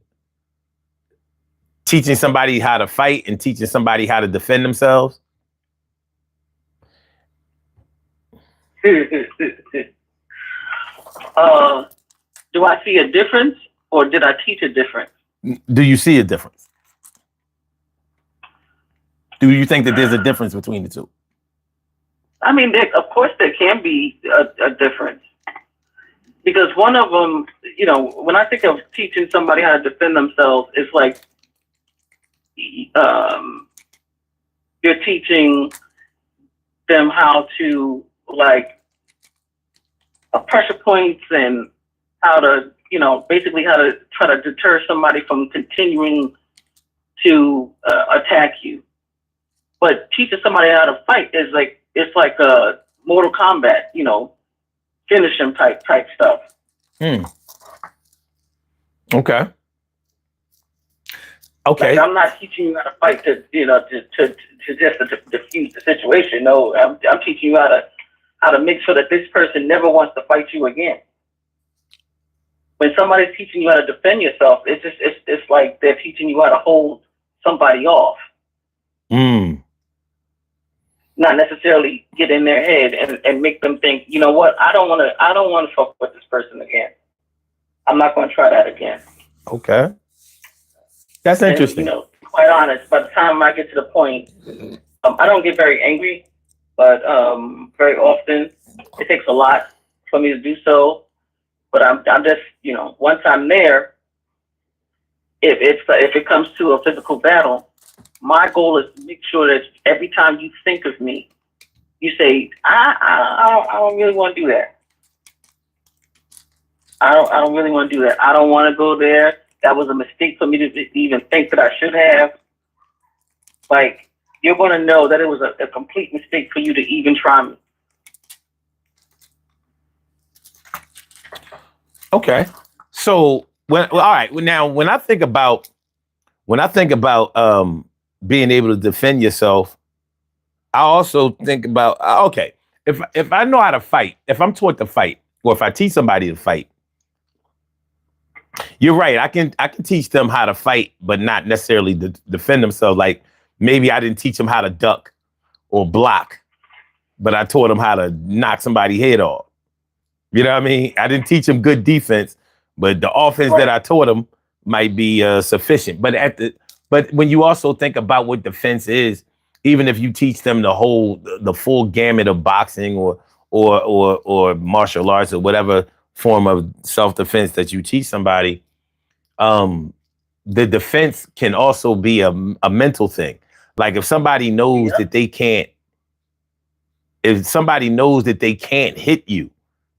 teaching somebody how to fight and teaching somebody how to defend themselves? Do I see a difference, or did I teach a difference? Do you see a difference? Do you think that there's a difference between the two? I mean, of course, there can be a difference, because one of them, when I think of teaching somebody how to defend themselves, it's like you're teaching them how to pressure points and how to, basically how to try to deter somebody from continuing to attack you. But teaching somebody how to fight is it's like a Mortal Kombat, finish him type stuff. Okay. Okay. Like, I'm not teaching you how to fight to just defuse the situation. No, I'm teaching you how to make sure that this person never wants to fight you again. When somebody's teaching you how to defend yourself, it's like they're teaching you how to hold somebody off. Not necessarily get in their head and make them think, you know what, I don't want to fuck with this person again. I'm not going to try that again. Okay. That's interesting. And, quite honest, by the time I get to the point, I don't get very angry, but very often it takes a lot for me to do so. But I'm just, once I'm there, if it comes to a physical battle, my goal is to make sure that every time you think of me, you say, I don't really want to do that. I don't really want to do that. I don't want to go there. That was a mistake for me to even think that I should have. Like, you're going to know that it was a complete mistake for you to even try me. Okay. So all right. Now, when I think about being able to defend yourself, I also think about okay, if I know how to fight, if I'm taught to fight, or if I teach somebody to fight, you're right. I can teach them how to fight, but not necessarily to defend themselves. Like maybe I didn't teach them how to duck or block, but I taught them how to knock somebody's head off. You know what I mean? I didn't teach them good defense, but the offense that I taught them might be sufficient. But when you also think about what defense is, even if you teach them the full gamut of boxing or martial arts or whatever form of self-defense that you teach somebody, the defense can also be a mental thing. Like if somebody knows that they can't, hit you,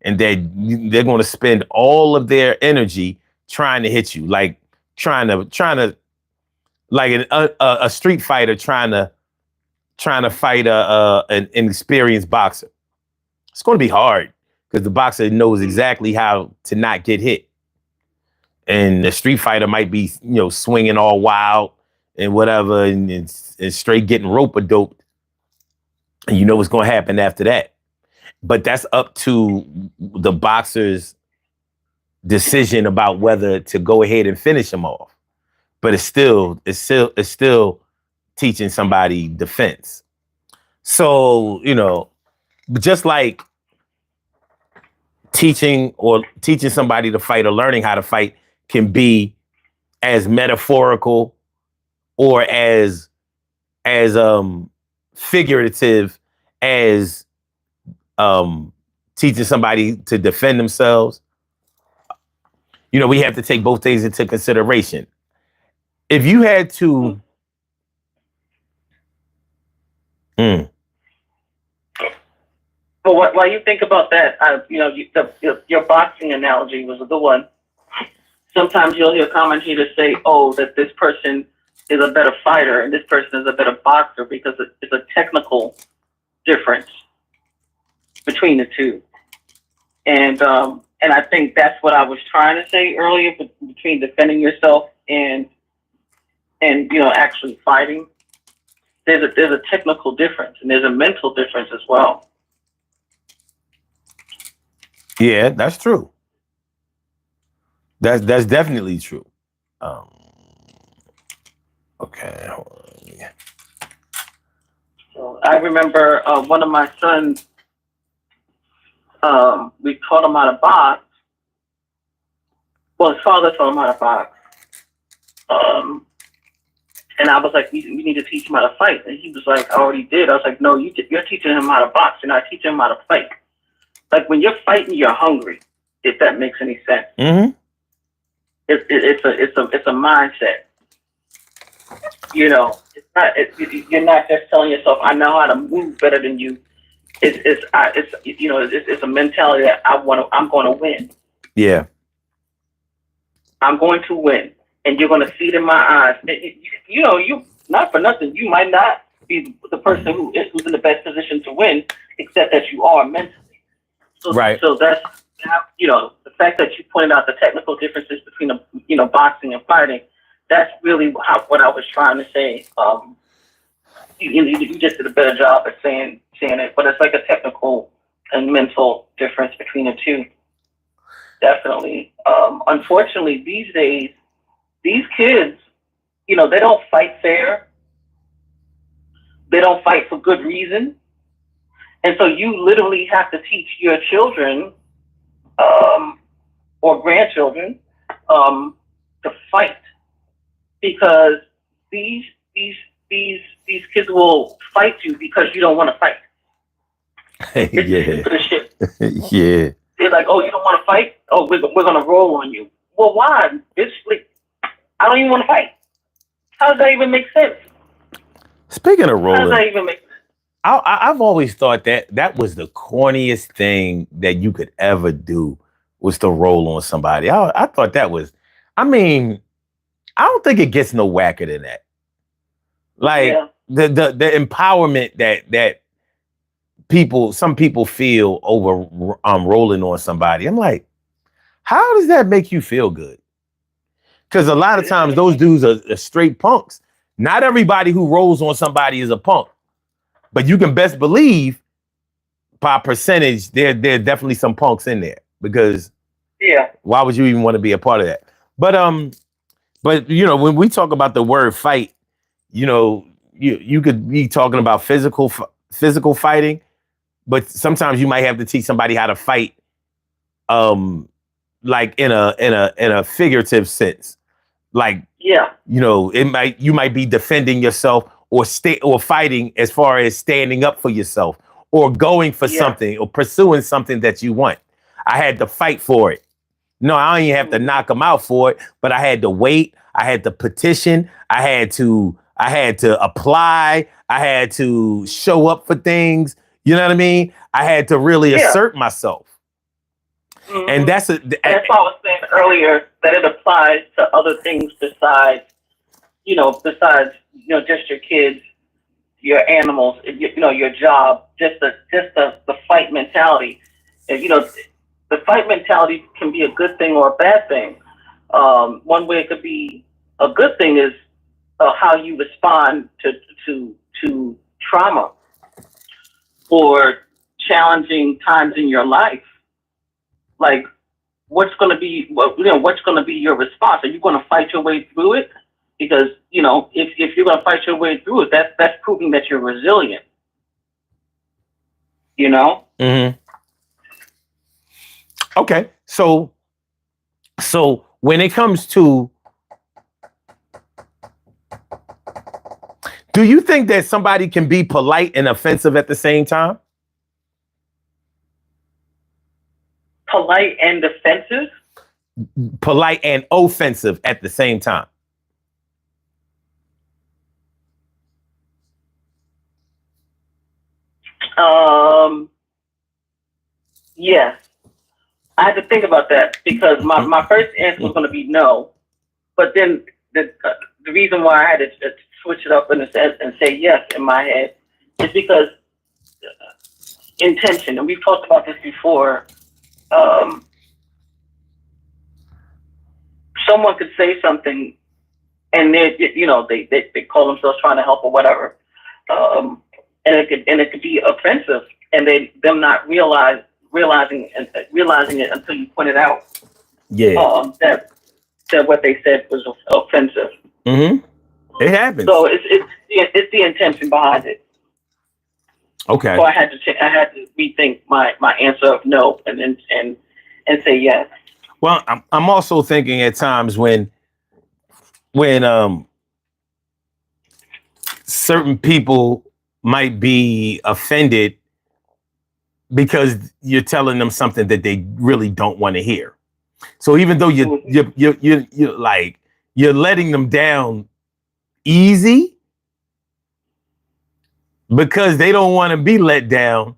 and they're going to spend all of their energy trying to hit you, like trying to like a street fighter trying to fight an experienced boxer. It's going to be hard because the boxer knows exactly how to not get hit, and the street fighter might be swinging all wild and whatever, and straight getting rope-a-doped, and you know what's going to happen after that. But that's up to the boxer's decision about whether to go ahead and finish him off. But it's still teaching somebody defense. So, just like teaching somebody to fight or learning how to fight can be as metaphorical or as figurative as teaching somebody to defend themselves. We have to take both things into consideration. If you had to, But while you think about that, your boxing analogy was a good one. Sometimes you'll hear commentators say, "Oh, that this person is a better fighter and this person is a better boxer," because it's a technical difference between the two. And I think that's what I was trying to say earlier, between defending yourself and actually fighting. There's a technical difference, and there's a mental difference as well. Yeah, that's true. That's definitely true. Okay. So I remember one of my sons. We taught him how to box, well, his father taught him how to box. And I was like, we need to teach him how to fight. And he was like, I already did. I was like, no, you're teaching him how to box. You're not teaching him how to fight. Like when you're fighting, you're hungry. If that makes any sense. Mm-hmm. It's a mindset. You know, you're not just telling yourself, I know how to move better than you. It's a mentality that I'm going to win. Yeah. I'm going to win, and you're going to see it in my eyes. You not for nothing. You might not be the person who's in the best position to win, except that you are mentally. So, right. So that's the fact that you pointed out the technical differences between boxing and fighting. That's really what I was trying to say. You just did a better job at saying it, but it's like a technical and mental difference between the two. Definitely. Unfortunately, these days, these kids, they don't fight fair. They don't fight for good reason. And so you literally have to teach your children or grandchildren to fight, because these kids will fight you because you don't want to fight. Yeah. Yeah. They're like, oh, you don't want to fight? Oh, we're going to roll on you. Well, why? Bitch, I don't even want to fight. How does that even make sense? Speaking of rolling, how does that even make sense? I've always thought that was the corniest thing that you could ever do, was to roll on somebody. I thought that was, I don't think it gets no whacker than that. Like the empowerment that some people feel over rolling on somebody. I'm like, how does that make you feel good? Because a lot of times those dudes are straight punks. Not everybody who rolls on somebody is a punk, but you can best believe by percentage there are definitely some punks in there, because why would you even want to be a part of that? But when we talk about the word fight, you could be talking about physical fighting, but sometimes you might have to teach somebody how to fight, like in a figurative sense. Like, you might be defending yourself or fighting as far as standing up for yourself or going for something or pursuing something that you want. I had to fight for it. No, I don't even have to knock them out for it, but I had to wait. I had to petition. I had to apply. I had to show up for things. You know what I mean? I had to really assert myself. Mm-hmm. And that's why I was saying earlier that it applies to other things besides just your kids, your animals, your job, just the fight mentality. The fight mentality can be a good thing or a bad thing. One way it could be a good thing is how you respond to trauma or challenging times in your life. Like, what's going to be your response? Are you going to fight your way through it? Because if you're going to fight your way through it, that's proving that you're resilient. Mm-hmm. Okay, so when it comes to, do you think that somebody can be polite and offensive at the same time? Polite and offensive? Polite and offensive at the same time. Yes. I had to think about that, because my first answer was going to be no, but then the reason why I had to switch it up and say yes in my head is because intention, and we've talked about this before. Someone could say something, and they call themselves trying to help or whatever, and it could be offensive, and them not realizing it until you point it out. Yeah. That what they said was offensive. Mm-hmm. It happens. So it's the intention behind it. Okay. So I had to rethink my answer of no and say yes. Well, I'm also thinking at times when certain people might be offended because you're telling them something that they really don't want to hear. So even though you like you're letting them down easy because they don't want to be let down,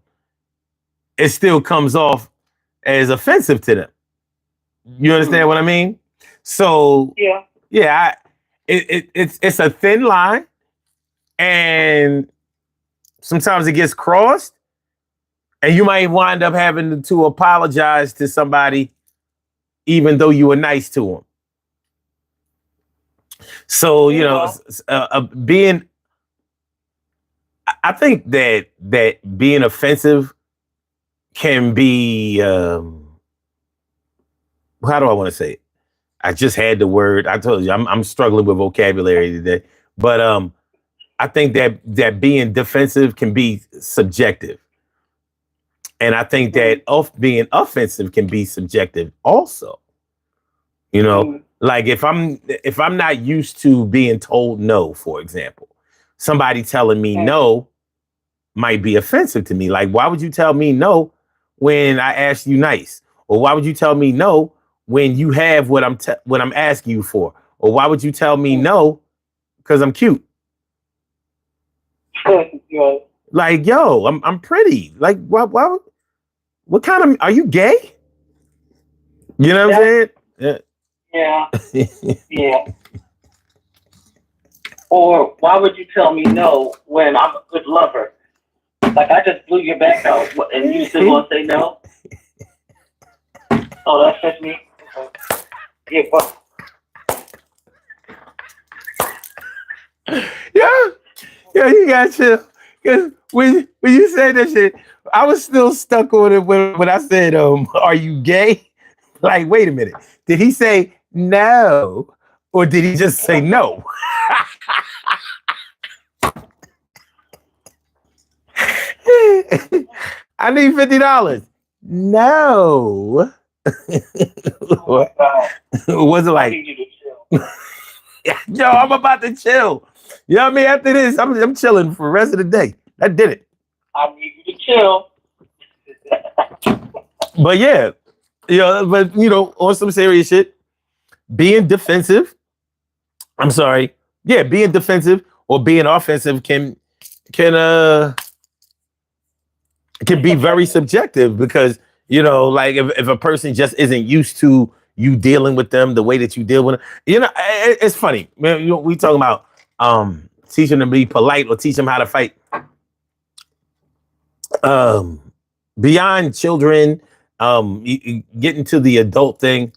it still comes off as offensive to them. You understand what I mean? So Yeah. yeah, it's a thin line, and sometimes it gets crossed, and you might wind up having to apologize to somebody even though you were nice to them. So being, I think that being offensive can be, how do I want to say it? I just had the word. I told you I'm struggling with vocabulary today, but I think that being defensive can be subjective, and I think that being offensive can be subjective also. You know, like if I'm not used to being told no, for example, somebody telling me no might be offensive to me. Like, why would you tell me no when I asked you nice? Or why would you tell me no when you have what I'm asking you for? Or why would you tell me no because I'm cute? Like, yo, I'm pretty. Like, what kind of, are you gay? You know what I'm saying? Yeah. Yeah. Or why would you tell me no when I'm a good lover? Like I just blew your back out, and you still gonna say no? Oh, that's just me. Yeah, but yeah, you got chill. Because when you said that shit, I was still stuck on it when I said, are you gay? Like, wait a minute. Did he say no? Or did he just say no? I need $50. No. What? Was it I like, need you to chill. yo, I'm about to chill. You know what I mean? After this, I'm chilling for the rest of the day. I did it. I need you to chill. But yeah, but on some serious shit, being defensive. I'm sorry. Yeah, being defensive or being offensive can uh can be very subjective because like if a person just isn't used to you dealing with them the way that you deal with them, it's funny. Man, we talking about teaching them to be polite or teach them how to fight. Beyond children, you getting to the adult thing,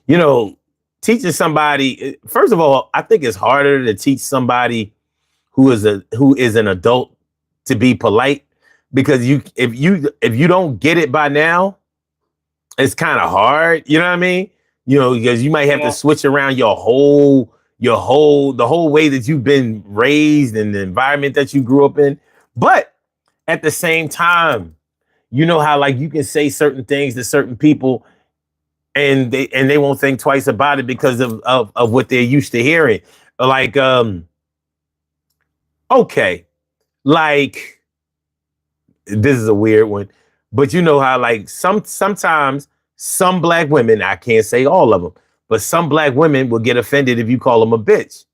you know, teaching somebody. First of all, I think it's harder to teach somebody who is an adult to be polite because if you don't get it by now, it's kind of hard. You know what I mean? Because you might have to switch around the whole way that you've been raised and the environment that you grew up in. But at the same time, you know how like you can say certain things to certain people and they won't think twice about it because of what they're used to hearing. Like, okay, like this is a weird one, but you know how like sometimes some black women, I can't say all of them, but some black women will get offended if you call them a bitch.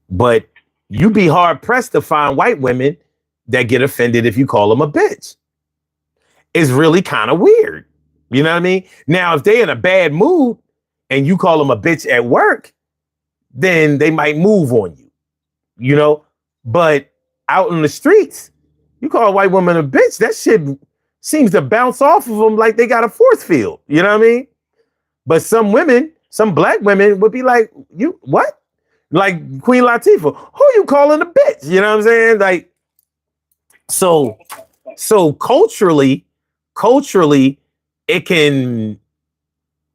But you be hard pressed to find white women that get offended if you call them a bitch. It's really kind of weird. You know what I mean? Now, if they're in a bad mood and you call them a bitch at work, then they might move on you. But out in the streets, you call a white woman a bitch, that shit seems to bounce off of them like they got a force field. You know what I mean? But some black women would be like, you what? Like Queen Latifah, who you calling a bitch? You know what I'm saying? Like, so culturally, it can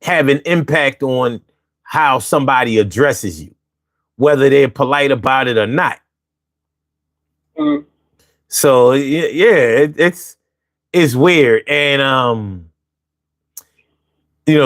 have an impact on how somebody addresses you, whether they're polite about it or not. So yeah, it's weird. And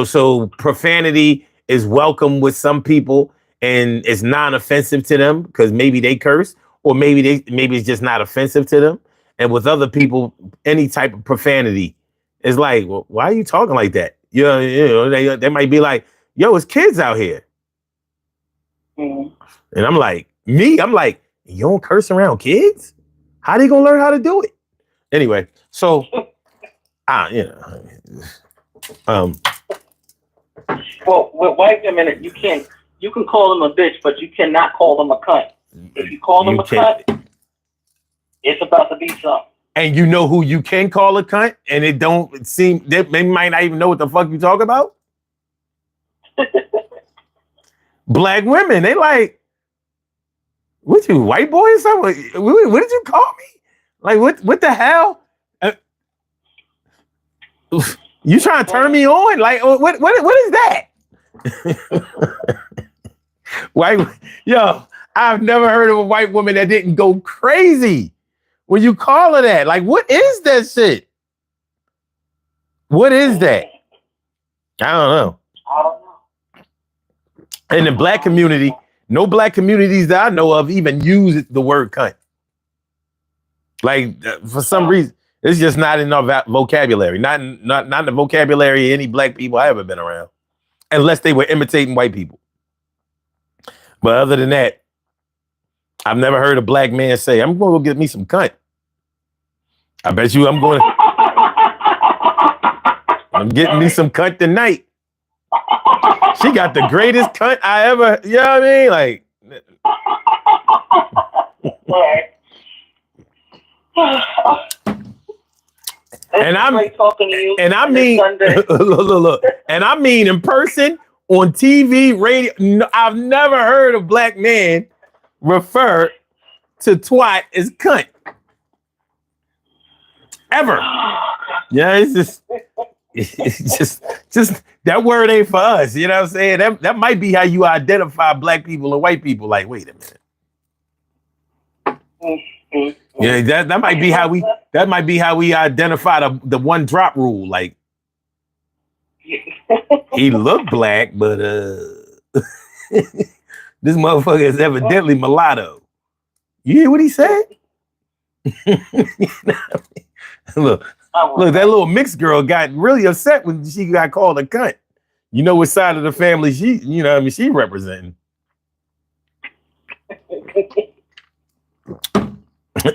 so profanity is welcome with some people and it's non-offensive to them because maybe they curse, or maybe it's just not offensive to them. And with other people, any type of profanity is like, well, why are you talking like that? They might be like, yo, it's kids out here. And I'm like, you don't curse around kids? How they gonna learn how to do it? Anyway, so well, with white women, you can call them a bitch, but you cannot call them a cunt. If you call them a cunt, it's about to be something. And you know who you can call a cunt, and it don't seem they might not even know what the fuck you talk about. Black women, they like, what you, white boy or something? What did you call me? Like, what the hell? You trying to turn me on? Like, what is that? I've never heard of a white woman that didn't go crazy when you call her that. Like, what is that shit? What is that? I don't know. In the black community, no black communities that I know of even use the word cunt. Like, for some reason, it's just not in our vocabulary. Not in the vocabulary of any black people I ever been around, unless they were imitating white people. But other than that, I've never heard a black man say, "I'm going to go get me some cunt." I bet you I'm getting me some cunt tonight. She got the greatest cunt I ever, you know what I mean? Like, and I mean, look, and I mean in person, on TV, radio. No, I've never heard a black man refer to twat as cunt. Ever. Yeah, it's just that word ain't for us. You know what I'm saying? That might be how you identify black people and white people. Like, wait a minute. Yeah, that might be how we identify the one drop rule. Like, he looked black, but this motherfucker is evidently mulatto. You hear what he said? Look, that little mixed girl got really upset when she got called a cunt. You know what side of the family she representing.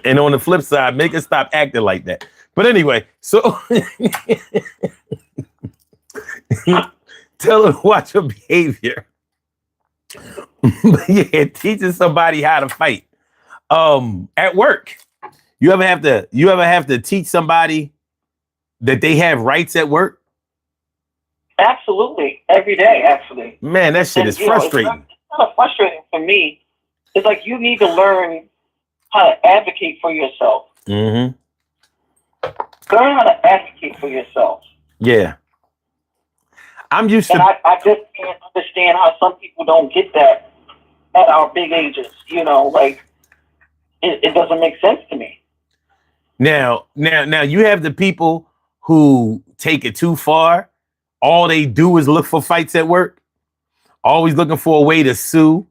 And on the flip side, make her stop acting like that. But anyway, so tell her to watch her behavior. But yeah, teaching somebody how to fight. At work, you ever have to teach somebody that they have rights at work? Absolutely, every day, actually. Man, that shit is frustrating. It's kind of frustrating for me. It's like you need to learn how to advocate for yourself. Mm-hmm. Learn how to advocate for yourself. Yeah. I just can't understand how some people don't get that at our big ages. Like, it doesn't make sense to me. Now you have the people who take it too far. All they do is look for fights at work. Always looking for a way to sue.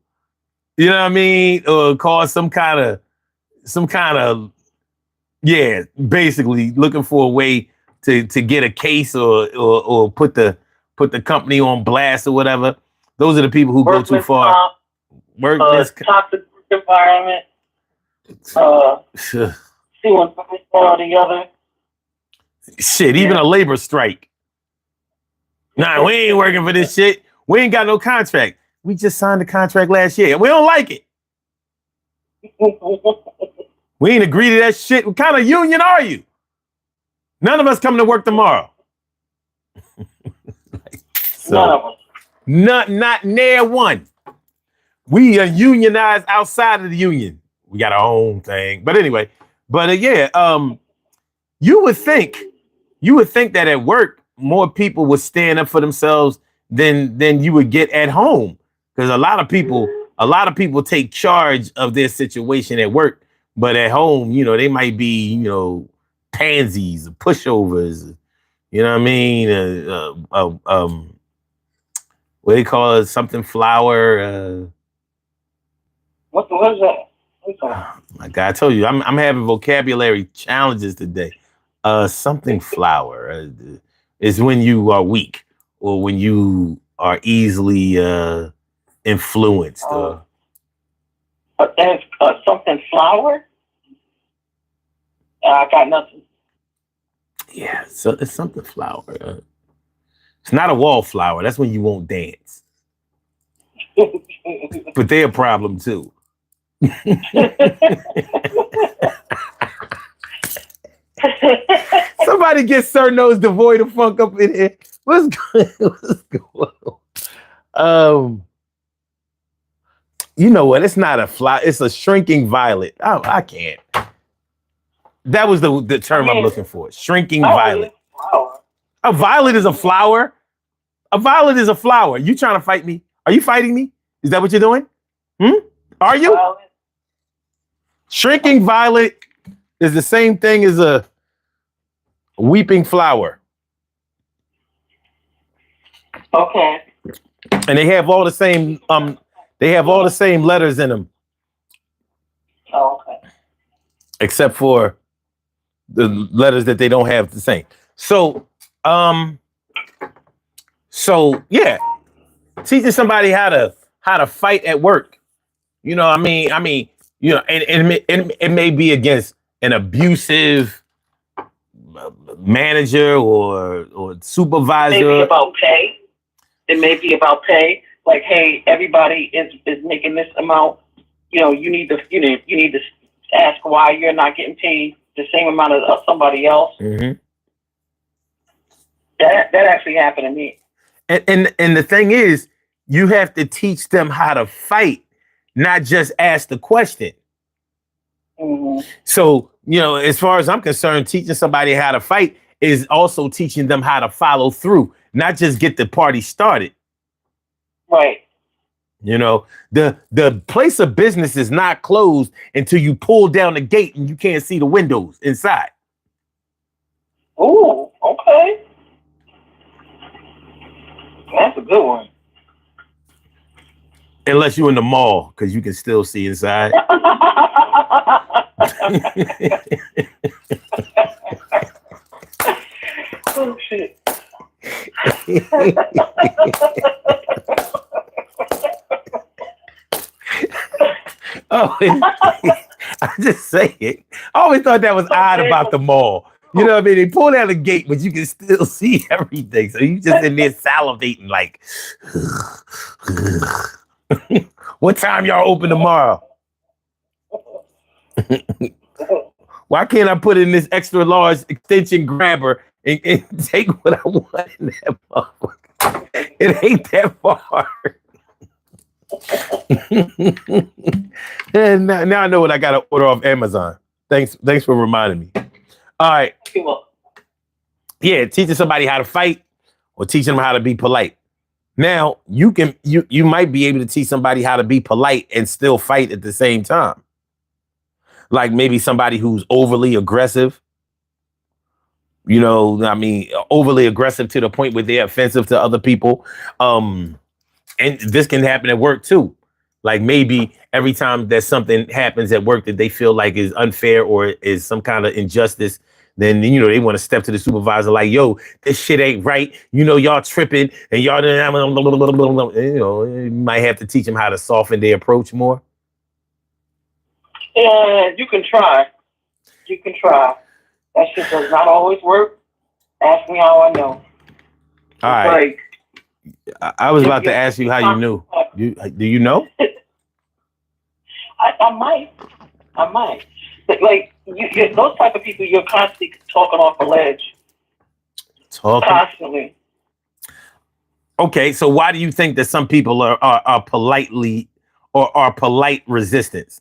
You know what I mean? Or cause some kind of, yeah, basically looking for a way to get a case or put the company on blast or whatever. Those are the people who go too far. Toxic environment. Suing for this or the other. Shit, even a labor strike. Nah, we ain't working for this shit. We ain't got no contract. We just signed the contract last year. We don't like it. We ain't agree to that shit. What kind of union are you? None of us coming to work tomorrow. None of us. Not near one. We are unionized outside of the union. We got our own thing. But anyway, you would think that at work more people would stand up for themselves than you would get at home, because a lot of people take charge of their situation at work, but at home, they might be, pansies, pushovers. You know what I mean? What do they call it? Something flower. What is that? What's that? My God, I told you, I'm having vocabulary challenges today. Something flower is when you are weak or when you are easily influenced. Something flower? I got nothing. Yeah, so it's something flower. It's not a wallflower. That's when you won't dance. But they're a problem too. Somebody get Sir Nose Devoid of Funk up in here. What's going on? You know what? It's not a flower. It's a shrinking violet. Oh, I can't. That was the term I'm looking for. Shrinking violet. A violet is a flower. A violet is a flower. You trying to fight me? Are you fighting me? Is that what you're doing? Are you? Shrinking violet is the same thing as a weeping flower. Okay. And they have all the same letters in them. Oh, okay. Except for the letters that they don't have the same. So yeah, teaching somebody how to fight at work. You know, I mean, you know, and it may be against an abusive manager or supervisor. Maybe about pay. It may be about pay. Like, hey, everybody is making this amount. You know, you need to ask why you're not getting paid the same amount of somebody else. Mm-hmm. That actually happened to me. And the thing is, you have to teach them how to fight, not just ask the question. Mm-hmm. So, you know, as far as I'm concerned, teaching somebody how to fight is also teaching them how to follow through, not just get the party started. Right. You know, the place of business is not closed until you pull down the gate and you can't see the windows inside. Ooh, okay. That's a good one. Unless you're in the mall, because you can still see inside. Oh, shit. Oh, I just say it. I always thought that was odd about the mall. You know what I mean? They pull down the gate, but you can still see everything. So you just in there salivating like, what time y'all open tomorrow? Why can't I put in this extra large extension grabber and take what I want in that motherfucker? It ain't that far. And now I know what I got to order off Amazon. Thanks for reminding me. All right. Yeah, teaching somebody how to fight or teaching them how to be polite. Now you might be able to teach somebody how to be polite and still fight at the same time. Like maybe somebody who's overly aggressive. You know, I mean, overly aggressive to the point where they're offensive to other people. And this can happen at work too. Like maybe every time that something happens at work that they feel like is unfair or is some kind of injustice, then, you know, they want to step to the supervisor like, yo, this shit ain't right. You know, y'all tripping and y'all, you know, you might have to teach them how to soften their approach more. Yeah, you can try. You can try. That shit does not always work. Ask me how I know. All right. Like, I was about to ask you how you knew. Do you know? I might. But like you, those type of people, you're constantly talking off a ledge. Talking constantly. Okay, so why do you think that some people are politely or are polite resistant?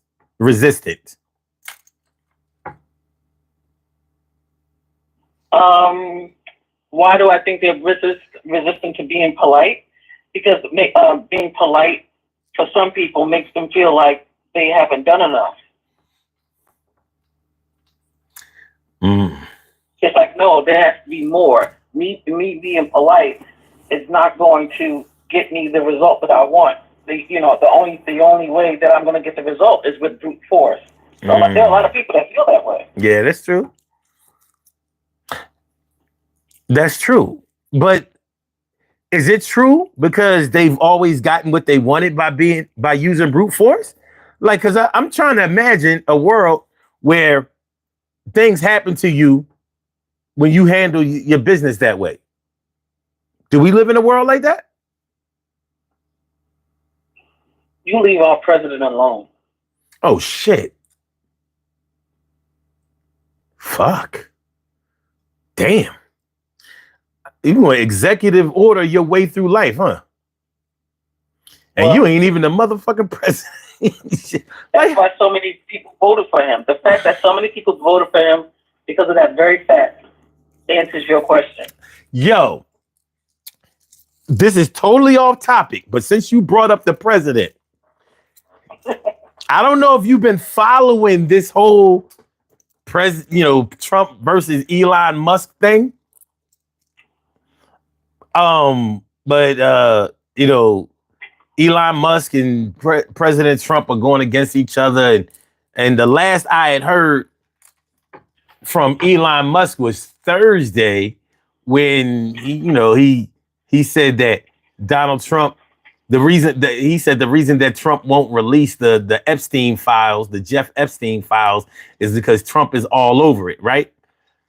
Why do I think they're resistant to being polite? Because being polite for some people makes them feel like they haven't done enough. there has to be more. Me being polite is not going to get me the result that I want. The only way that I'm going to get the result is with brute force. So there are a lot of people that feel that way. Yeah, that's true. That's true. But is it true because they've always gotten what they wanted by using brute force? Like, because I'm trying to imagine a world where things happen to you when you handle your business that way. Do we live in a world like that? You leave our president alone. Oh, shit. Fuck. Damn. You want to executive order your way through life, huh? And you ain't even the motherfucking president. That's why so many people voted for him. The fact that so many people voted for him because of that very fact answers your question. Yo, this is totally off topic, but since you brought up the president, I don't know if you've been following this whole Trump versus Elon Musk thing. But Elon Musk and President Trump are going against each other, and the last I had heard from Elon Musk was Thursday when he said that Donald Trump, the reason that Trump won't release the Epstein files, the Jeff Epstein files, is because Trump is all over it, right?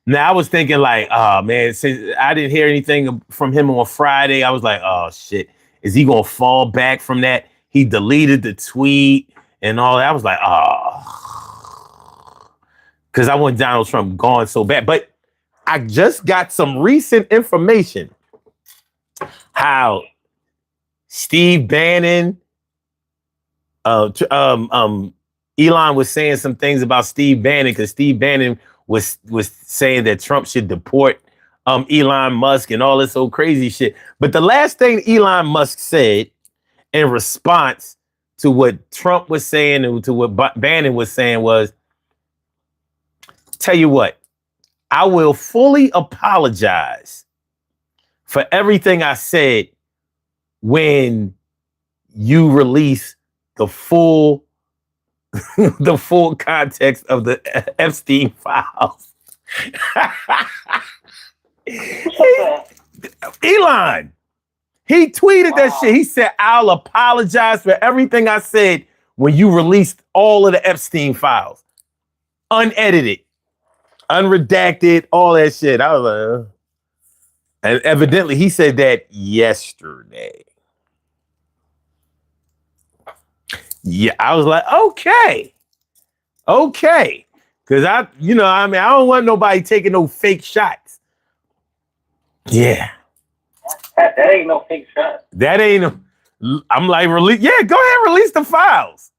Now I was thinking like, oh man, since I didn't hear anything from him on Friday, I was like, oh shit, is he gonna fall back from that? He deleted the tweet and all that. I was like, oh, because I want Donald Trump gone so bad. But I just got some recent information how Steve Bannon, Elon was saying some things about Steve Bannon because Steve Bannon was saying that Trump should deport Elon Musk and all this old crazy shit. But the last thing Elon Musk said in response to what Trump was saying and to what Bannon was saying was, tell you what, I will fully apologize for everything I said when you release the full context of the Epstein files. Elon, he tweeted that shit. He said, I'll apologize for everything I said when you released all of the Epstein files. Unedited, unredacted, all that shit. I was like, and evidently he said that yesterday. Yeah, I was like, okay. Because I don't want nobody taking no fake shots. Yeah. That ain't no fake shot. That ain't I'm like, go ahead, release the files.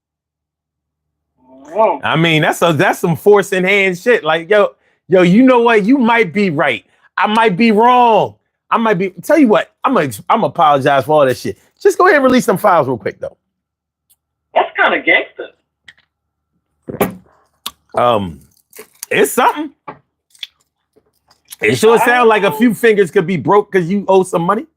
I mean, that's some force in hand shit. Like, yo, you know what? You might be right. I might be wrong. Tell you what, I'm apologize for all that shit. Just go ahead and release some files real quick though. That's kind of gangster. It's something. It sure sounds like a few fingers could be broke because you owe some money.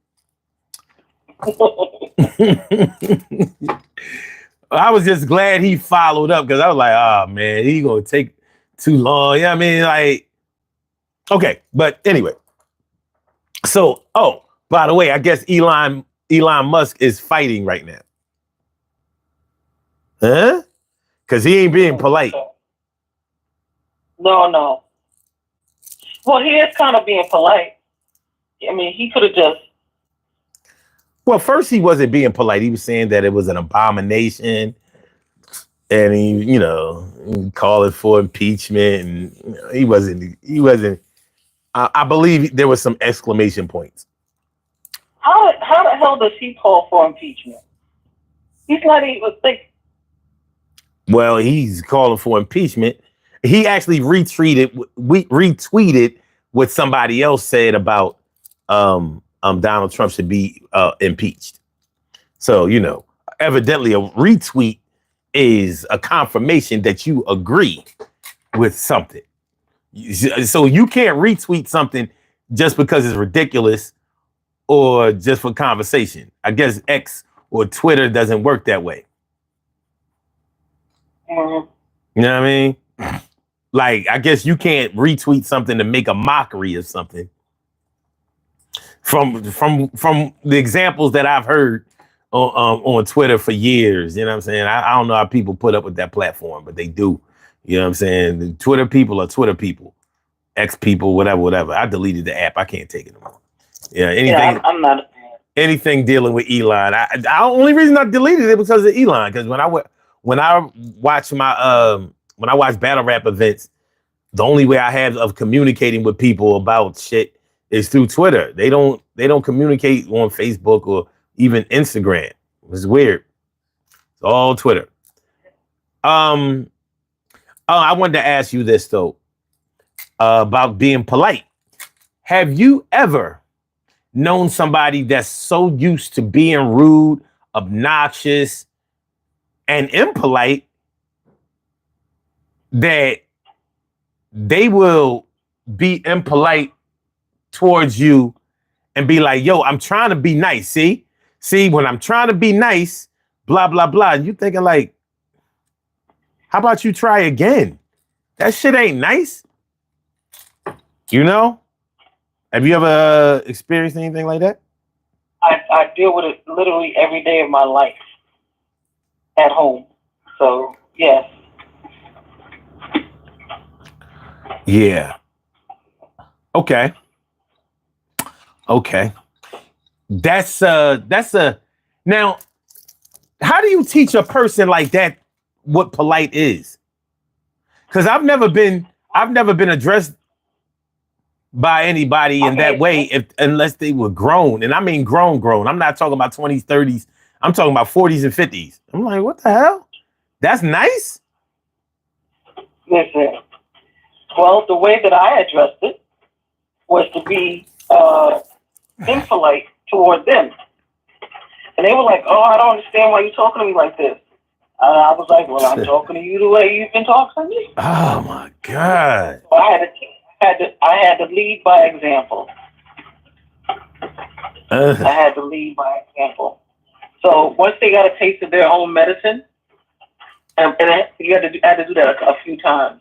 I was just glad he followed up because I was like, oh man, he gonna take too long. Yeah, I mean, like, okay, but anyway. So, by the way, I guess Elon Musk is fighting right now. Huh? Because he ain't being polite. No. Well, he is kind of being polite. I mean, he could have just. Well, first he wasn't being polite. He was saying that it was an abomination, and he calling for impeachment, and he wasn't. I believe there was some exclamation points. How the hell does he call for impeachment? He's not even thinking. Well, he's calling for impeachment. He actually retweeted what somebody else said about Donald Trump should be impeached. So, evidently a retweet is a confirmation that you agree with something. So you can't retweet something just because it's ridiculous or just for conversation. I guess X or Twitter doesn't work that way. Mm-hmm. You know what I mean? Like, I guess you can't retweet something to make a mockery of something. From the examples that I've heard on Twitter for years, you know what I'm saying? I don't know how people put up with that platform, but they do. You know what I'm saying? The Twitter people are Twitter people, X people, whatever. I deleted the app. I can't take it anymore. Yeah, anything. Yeah, I'm not. Anything dealing with Elon. The only reason I deleted it because of Elon. Because when I watch when I watch battle rap events, the only way I have of communicating with people about shit is through Twitter. They don't communicate on Facebook or even Instagram. It's weird. It's all Twitter. I wanted to ask you this though, about being polite. Have you ever known somebody that's so used to being rude, obnoxious, and impolite that they will be impolite towards you and be like, yo, I'm trying to be nice. See, when I'm trying to be nice, blah, blah, blah. And you thinking like, how about you try again? That shit ain't nice. You know? Have you ever experienced anything like that? I deal with it literally every day of my life at home. So, yes. Yeah. Okay. That's now, how do you teach a person like that what polite is? Because I've never been addressed by anybody in that way unless they were grown. And I mean grown. I'm not talking about 20s, 30s. I'm talking about 40s and 50s. I'm like, what the hell? That's nice? Listen, well, the way that I addressed it was to be impolite toward them. And they were like, oh, I don't understand why you're talking to me like this. I was like, well, I'm talking to you the way you've been talking to me. Oh, my God. So I had to lead by example. I had to lead by example. So once they got a taste of their own medicine, and you had to do that a few times,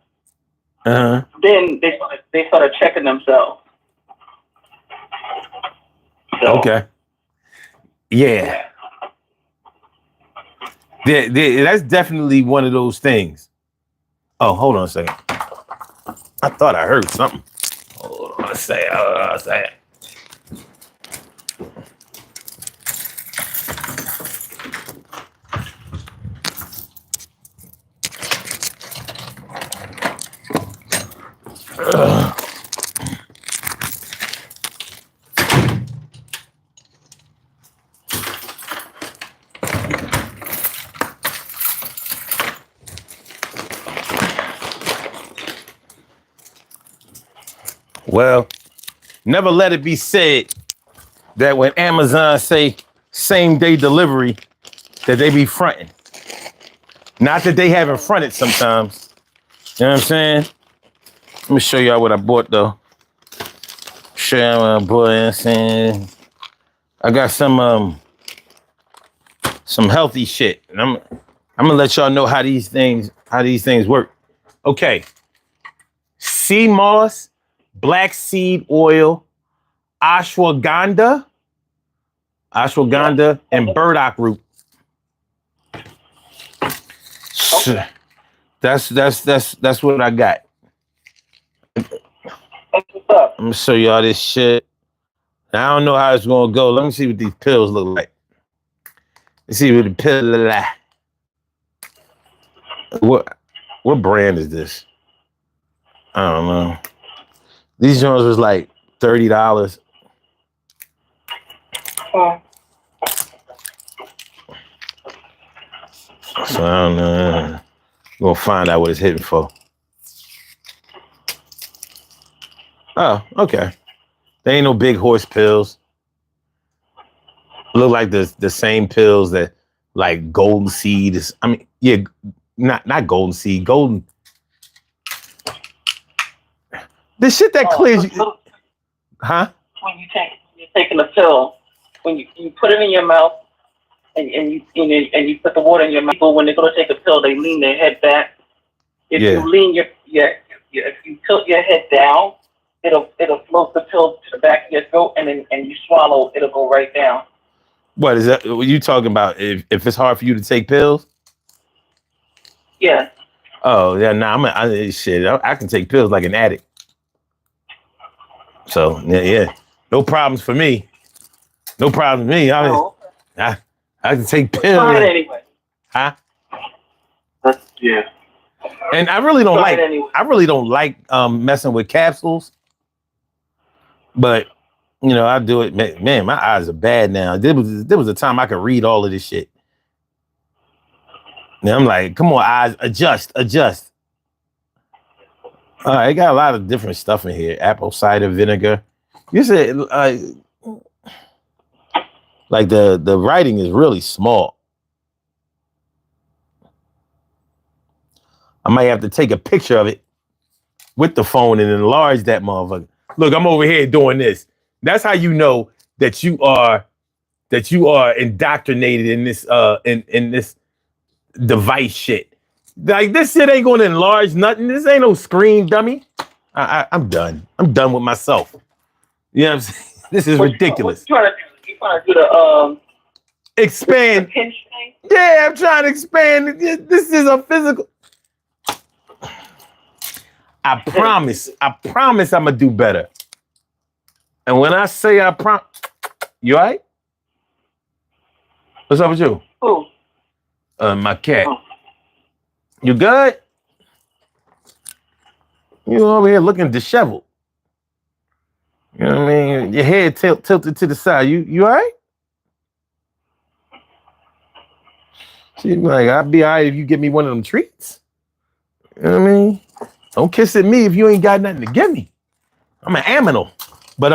then they started checking themselves. So, okay. Yeah. That's definitely one of those things. Oh, hold on a second. I thought I heard something. Hold on a second. Well, never let it be said that when Amazon say same day delivery, that they be fronting. Not that they haven't fronted sometimes. You know what I'm saying? Let me show y'all what I bought though. Show y'all what I bought. You know what I'm saying? I got some healthy shit. And I'm gonna let y'all know how these things work. Okay. Sea moss, black seed oil, ashwagandha, and burdock root. Okay. That's what I got. I'm gonna show y'all this shit. Now, I don't know how it's gonna go. Let me see what these pills look like. Let's see what the pill look like. What brand is this? I don't know. These joints was like $30. Oh. So I don't know. We're gonna find out what it's hitting for. Oh, okay. They ain't no big horse pills. Look like the same pills that like golden seed is. I mean, yeah, not golden seed, golden. The shit that clears you, huh? When you're taking a pill, when you put it in your mouth and you put the water in your mouth. People, when they go to take a pill, they lean their head back. If Yeah. you lean if you tilt your head down, it'll float the pill to the back of your throat, and you swallow, it'll go right down. What is that? What you talking about? If it's hard for you to take pills? Yeah. Oh yeah, shit. I can take pills like an addict. So yeah, no problems for me. No problems for me. I can take pills. Try it anyway. Huh? Yeah. And I really don't Try like. it anyway. I really don't like messing with capsules. But I do it. Man, my eyes are bad now. There was a time I could read all of this shit. Now I'm like, come on, eyes, adjust. It got a lot of different stuff in here. Apple cider vinegar. You said like the writing is really small. I might have to take a picture of it with the phone and enlarge that motherfucker. Look, I'm over here doing this. That's how you know that you are indoctrinated in this in this device shit. Like this shit ain't gonna enlarge nothing. This ain't no screen, dummy. I'm done. I'm done with myself. You know what I'm saying? This is ridiculous. You trying to do the expand. The pinch thing? Yeah, I'm trying to expand. This is a physical. I promise I'm gonna do better. And when I say I promise, you all right? What's up with you? Who? My cat. Oh. You good? You over here looking disheveled. You know what I mean? Your head tilted to the side. You all right? She's like, I'll be all right if you give me one of them treats. You know what I mean? Don't kiss at me if you ain't got nothing to give me. I'm an animal. But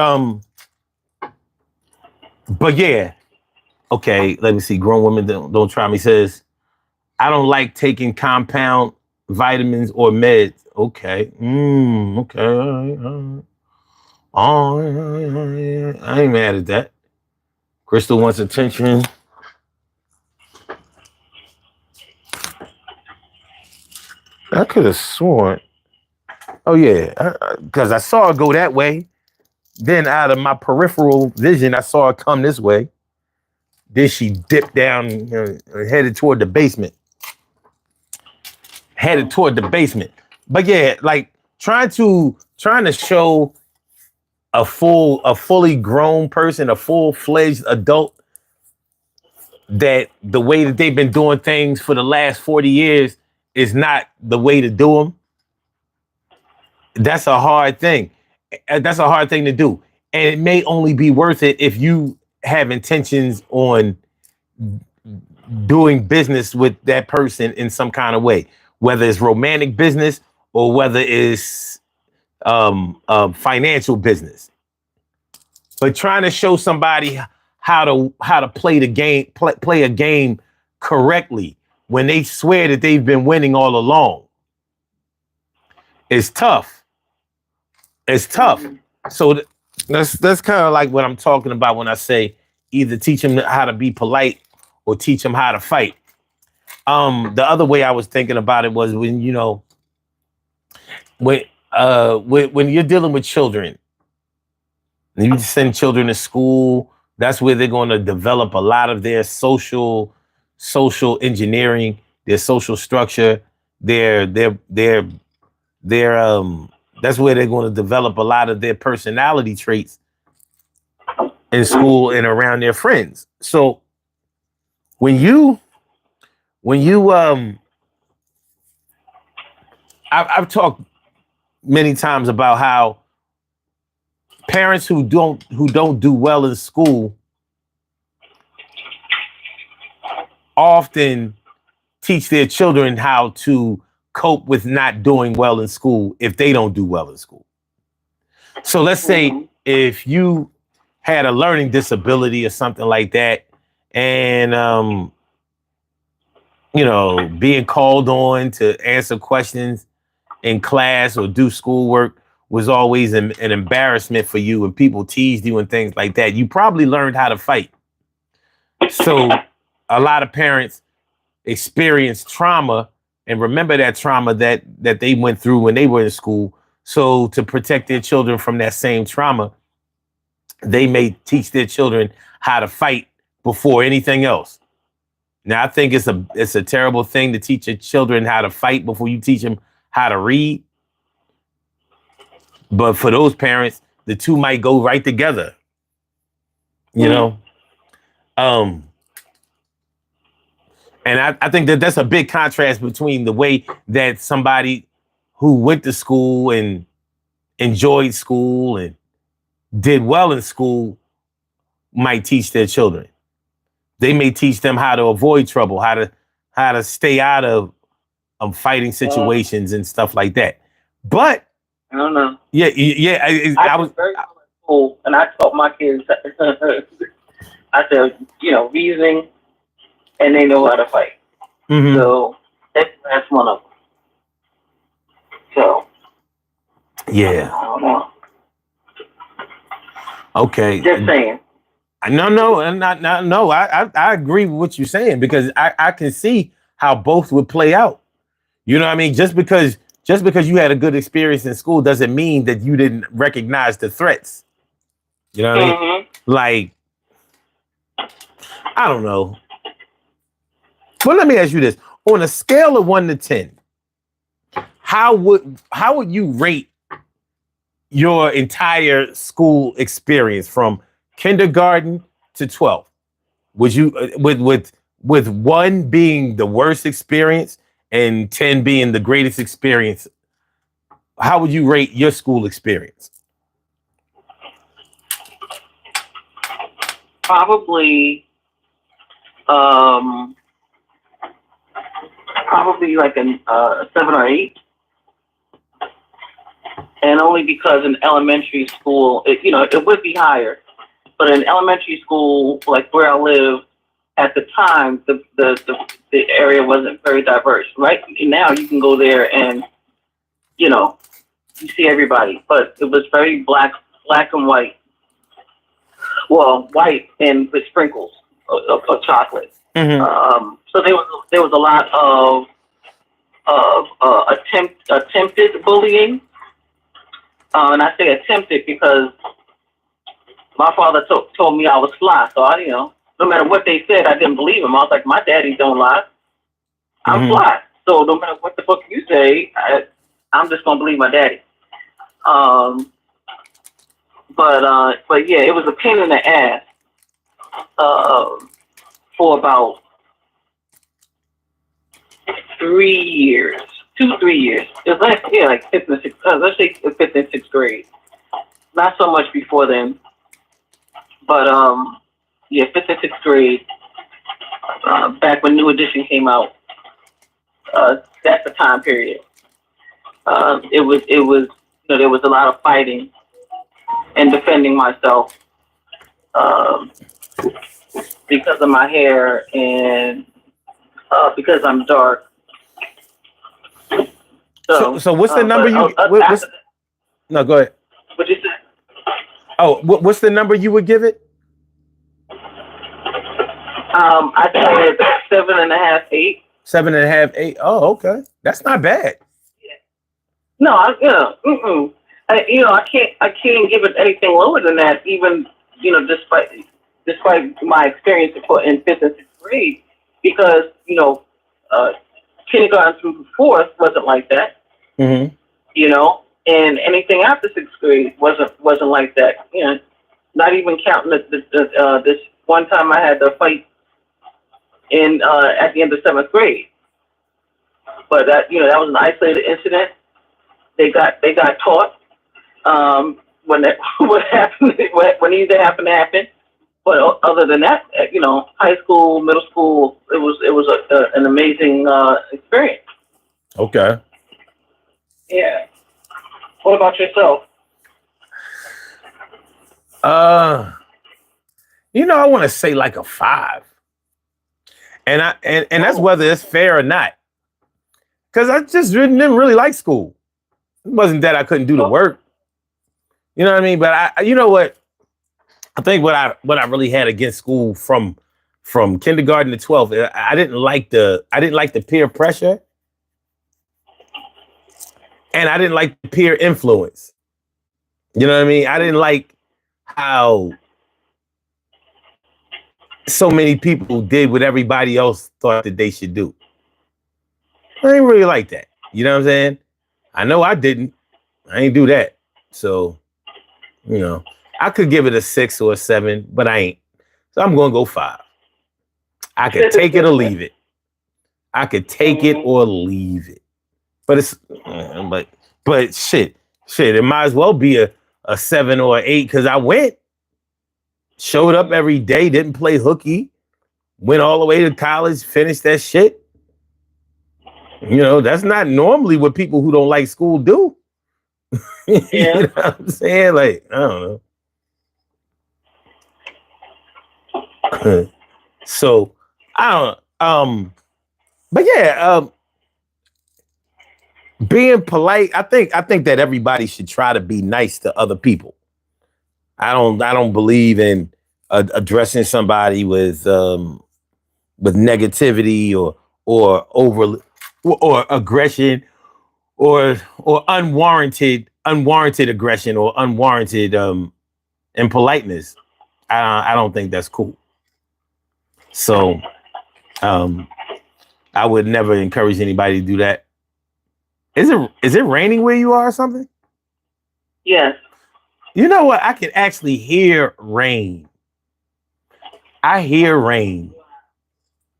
yeah. Okay, let me see. Grown women don't try me. Says, I don't like taking compound vitamins or meds. Okay. Okay. All right. I ain't mad at that. Crystal wants attention. I could have sworn. Oh, yeah. Because I saw her go that way. Then out of my peripheral vision, I saw her come this way. Then she dipped down, headed toward the basement. But yeah, like trying to show a fully grown person, a full-fledged adult, that the way that they've been doing things for the last 40 years is not the way to do them. That's a hard thing. That's a hard thing to do. And it may only be worth it if you have intentions on doing business with that person in some kind of way, whether it's romantic business or whether it's financial business. But trying to show somebody how to play the game, play a game correctly when they swear that they've been winning all along, it's tough. It's tough. So that's kind of like what I'm talking about when I say either teach them how to be polite or teach them how to fight. The other way I was thinking about it was when when you're dealing with children, and you send children to school, that's where they're going to develop a lot of their social engineering, their social structure, their that's where they're going to develop a lot of their personality traits in school and around their friends. So when you I've talked many times about how parents who don't do well in school often teach their children how to cope with not doing well in school if they don't do well in school. So let's say if you had a learning disability or something like that, and being called on to answer questions in class or do schoolwork was always an embarrassment for you and people teased you and things like that, you probably learned how to fight. So a lot of parents experience trauma and remember that trauma that they went through when they were in school. So to protect their children from that same trauma, they may teach their children how to fight before anything else. Now, I think it's a terrible thing to teach your children how to fight before you teach them how to read. But for those parents, the two might go right together. You know? And I think that that's a big contrast between the way that somebody who went to school and enjoyed school and did well in school might teach their children. They may teach them how to avoid trouble, how to stay out of fighting situations and stuff like that. But I don't know. Yeah. I was very cool, and I taught my kids. I said, reasoning, and they know how to fight. Mm-hmm. So that's one of them. So yeah. I don't know. Okay. Just saying. No, I agree with what you're saying because I can see how both would play out. You know what I mean? Just because you had a good experience in school doesn't mean that you didn't recognize the threats. You know what I mean? Like, I don't know. But let me ask you this. On a scale of 1 to 10, how would you rate your entire school experience from kindergarten to 12? Would you with 1 being the worst experience and 10 being the greatest experience? How would you rate your school experience? Probably like a 7 or 8. And only because in elementary school, it would be higher. But in elementary school, like where I live, at the time, the area wasn't very diverse. Right now, you can go there and, you see everybody. But it was very black and white. Well, white and with sprinkles of chocolate. Mm-hmm. So there was a lot of attempted bullying. And I say attempted because my father told me I was fly. So no matter what they said, I didn't believe him. I was like, my daddy don't lie. I'm fly. So no matter what the fuck you say, I'm just gonna believe my daddy. But yeah, it was a pain in the ass for about 3 years, 2 to 3 years. It was like fifth and sixth. Let's say fifth and sixth grade. Not so much before then, but fifth and sixth grade. Back when New Edition came out, that's the time period. It was there was a lot of fighting and defending myself because of my hair and because I'm dark. So what's the number no, go ahead. What'd you say? Oh, what's the number you would give it? I said 7.5, 8. 7.5, 8. Oh, okay. That's not bad. Yeah. No, I can't give it anything lower than that. Even despite my experience in fifth and sixth grade, because kindergarten through fourth wasn't like that. Mm-hmm. And anything after sixth grade wasn't like that. Not even counting this one time I had to fight in at the end of 7th grade. But that was an isolated incident. They got taught when what happened when either happened to happen. But other than that, high school, middle school, it was an amazing experience. Okay. Yeah. What about yourself? I want to say like a 5. And that's whether it's fair or not. Because I just didn't really like school. It wasn't that I couldn't do the work. You know what I mean? But you know what? I think what I really had against school from kindergarten to 12th, I didn't like the peer pressure, and I didn't like the peer influence. You know what I mean? I didn't like how so many people did what everybody else thought that they should do. I ain't really like that. You know what I'm saying? I know I didn't. I ain't do that. So, I could give it a 6 or a 7, but I ain't. So I'm gonna go 5. I could take it or leave it. I could take it or leave it. But it's but shit. It might as well be a 7 or an 8 because I went, showed up every day, didn't play hooky, went all the way to college, finished that shit. That's not normally what people who don't like school do. Yeah. You know what I'm saying? Like, I don't know. So I don't but yeah, being polite, I think that everybody should try to be nice to other people. I don't believe in addressing somebody with negativity or over or aggression or unwarranted aggression or unwarranted impoliteness. I don't think that's cool. So I would never encourage anybody to do that. Is it raining where you are or something? Yes. You know what? I can actually hear rain. I hear rain.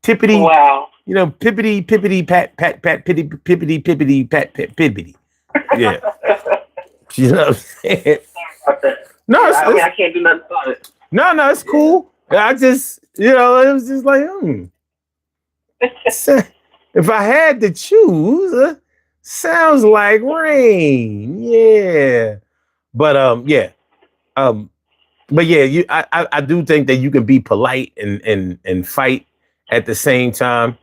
Tippity. Wow. Pippity, pippity, pat, pat, pat, pitty, pippity, pippity, pat, pat, pippity. Yeah. You know what I'm saying? No, I can't do nothing about it. No, it's cool. I just, it was just like, if I had to choose, sounds like rain. Yeah. But yeah. But yeah, I do think that you can be polite and fight at the same time.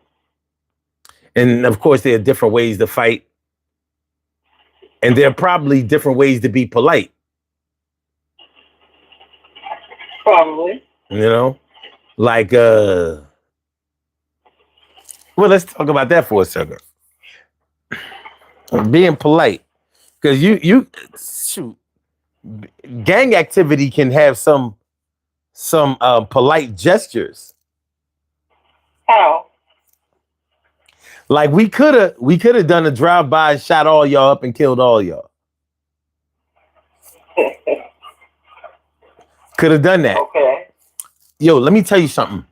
And of course, there are different ways to fight. And there are probably different ways to be polite. Probably. Like well, let's talk about that for a second. Being polite. Because shoot, gang activity can have some polite gestures. How? Like we could have done a drive-by, shot all y'all up and killed all y'all. Could have done that. Okay. Yo, let me tell you something.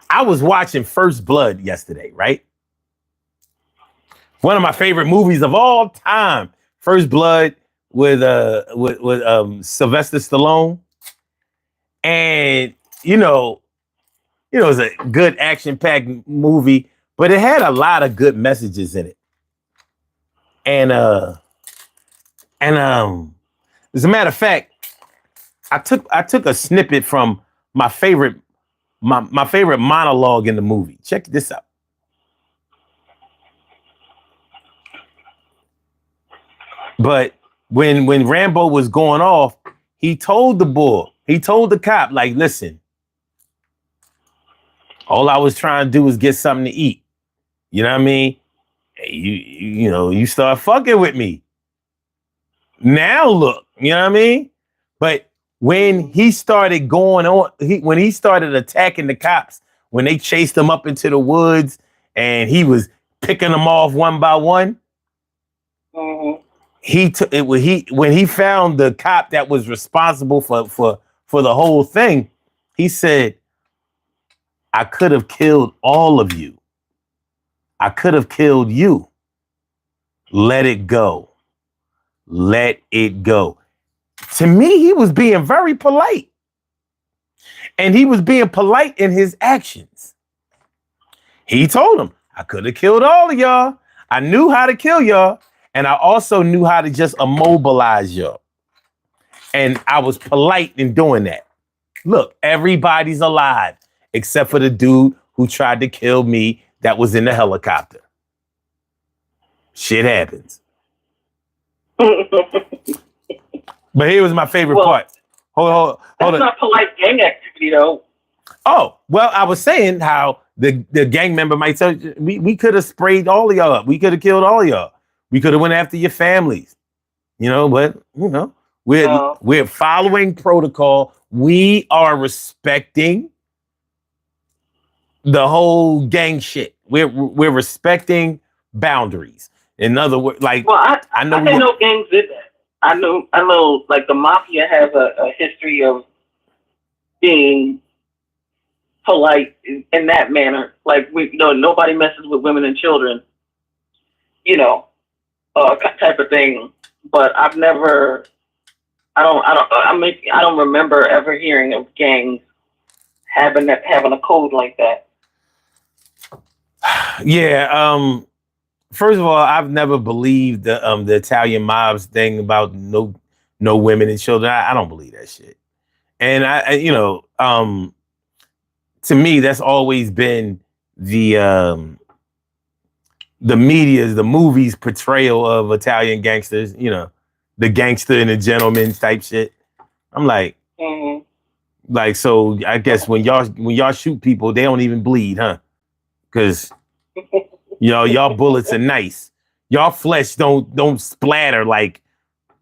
I was watching First Blood yesterday, right? One of my favorite movies of all time. First Blood with Sylvester Stallone. And it was a good action-packed movie, but it had a lot of good messages in it. And as a matter of fact, I took a snippet from my favorite monologue in the movie. Check this out. But when Rambo was going off, he told the cop, like, listen, all I was trying to do was get something to eat. You know what I mean? You start fucking with me. Now look, you know what I mean? But when he started going on, when he started attacking the cops, when they chased him up into the woods and he was picking them off one by one, when he found the cop that was responsible for the whole thing, he said, I could have killed all of you. I could have killed you. Let it go. Let it go. To me, he was being very polite. And he was being polite in his actions. He told him, I could have killed all of y'all. I knew how to kill y'all. And I also knew how to just immobilize y'all. And I was polite in doing that. Look, everybody's alive except for the dude who tried to kill me that was in the helicopter. Shit happens. But here was my favorite Well, part. Hold that's on. not polite gang activity, though. Oh, well, I was saying how the gang member might tell you, we could have sprayed all of y'all up. We could have killed all of y'all. We could have went after your families. But Oh. we're following protocol. We are respecting the whole gang shit. We're respecting boundaries. In other words, like Well, I know I we didn't were, know gangs did that. I know, like the mafia has a history of being polite in that manner. Like nobody messes with women and children, you know, type of thing. But I've never, I don't remember ever hearing of gangs having a code like that. yeah. First of all, I've never believed the Italian mobs thing about no women and children. I don't believe that shit. And to me, that's always been the media's, the movies portrayal of Italian gangsters. The gangster and the gentleman type shit. I'm like, so I guess when y'all shoot people, they don't even bleed, huh? Because y'all bullets are nice. Y'all flesh don't splatter like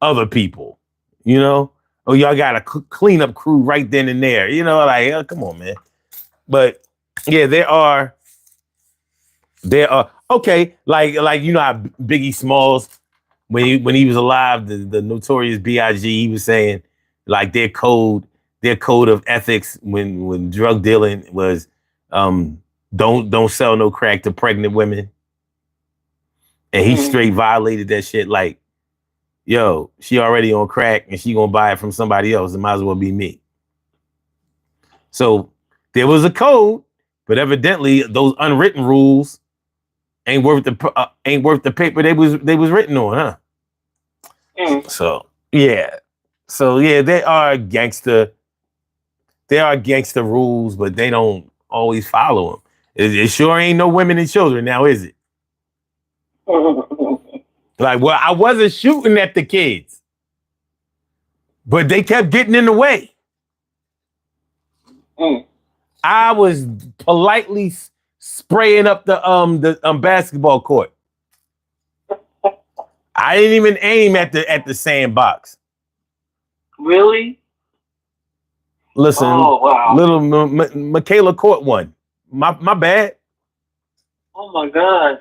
other people. Oh, y'all got a cleanup crew right then and there. Like, oh, come on, man. But yeah, there are okay, like how Biggie Smalls, when he was alive, the notorious B.I.G., he was saying like their code of ethics when drug dealing was don't sell no crack to pregnant women. And he straight violated that shit. Like, yo, she already on crack and she gonna buy it from somebody else. It might as well be me. So there was a code, but evidently those unwritten rules ain't worth the paper they was written on, huh? So yeah, they are gangster. They are gangster rules, but they don't always follow them. It sure ain't no women and children now, is it? Like, well, I wasn't shooting at the kids, but they kept getting in the way. I was politely spraying up the basketball court. I didn't even aim at the sandbox. Really? Listen, wow. Little Michaela caught one. My bad. Oh my God.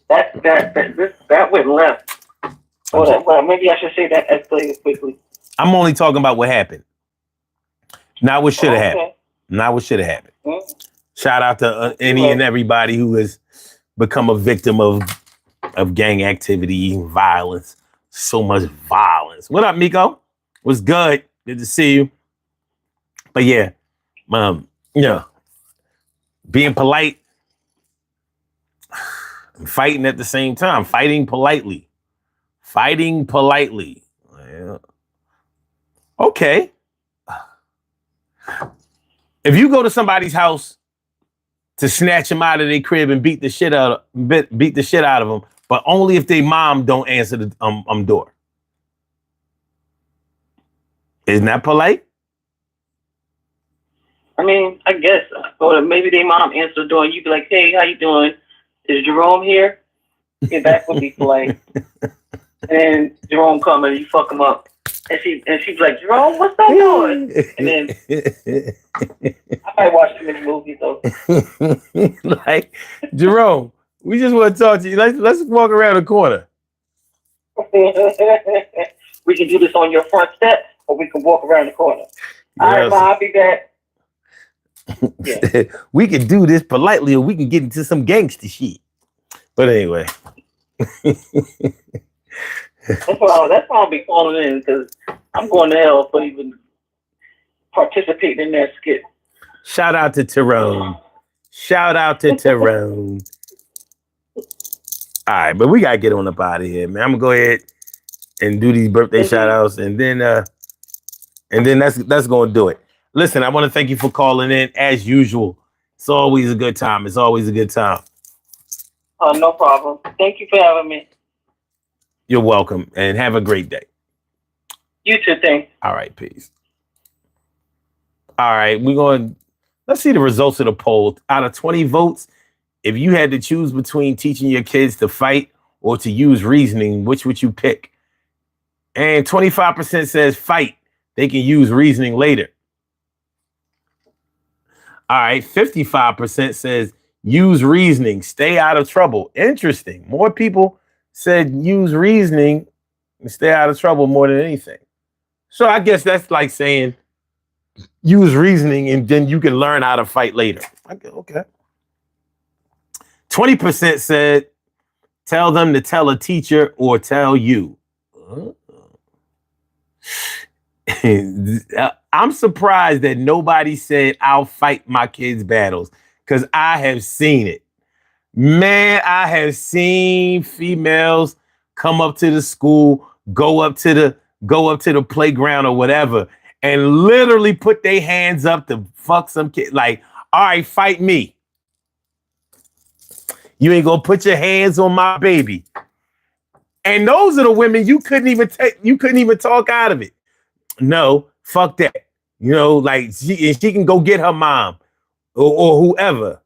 That went left. Well, maybe I should say that escalated quickly. I'm only talking about what happened. Not what should have happened. Not what should have happened. Shout out to any and everybody who has become a victim of gang activity, violence. So much violence. What up, Miko? What's good? Good to see you. But yeah, being polite and fighting at the same time. Fighting politely. Okay. If you go to somebody's house to snatch them out of their crib and beat the shit out of them, but only if their mom don't answer the door. Isn't that polite? I mean, I guess. Or maybe their mom answered the door and you'd be like, hey, how you doing? Is Jerome here? Yeah, that would be polite. And Jerome come and you fuck him up. And she's like, Jerome, what's that doing? And then I might watch too many movies though. Like, Jerome, we just want to talk to you. Let's walk around the corner. We can do this on your front step, or we can walk around the corner. All right, Ma, I'll be back. Yeah. We can do this politely, or we can get into some gangster shit. But anyway. That's why I'll be calling in, because I'm going to hell for even participating in that skit. Shout out to Tyrone. All right, but we gotta get on up out of here, man. I'm gonna go ahead and do these birthday shout outs, and then that's gonna do it. Listen, I want to thank you for calling in as usual. It's always a good time. No problem. Thank you for having me. You're welcome, and have a great day. You too, thanks. All right, peace. All right, let's see the results of the poll. Out of 20 votes, if you had to choose between teaching your kids to fight or to use reasoning, which would you pick? And 25% says fight. They can use reasoning later. All right, 55% says use reasoning, stay out of trouble. Interesting. More people said use reasoning and stay out of trouble more than anything. So I guess that's like saying use reasoning and then you can learn how to fight later. Okay. 20% said tell them to tell a teacher or tell you. I'm surprised that nobody said I'll fight my kids' battles because I have seen it. Man, I have seen females come up to the school, go up to the playground or whatever, and literally put their hands up to fuck some kid. Like, all right, fight me. You ain't gonna put your hands on my baby. And those are the women you couldn't even talk out of it. No, fuck that. You know, like she can go get her mom or whoever.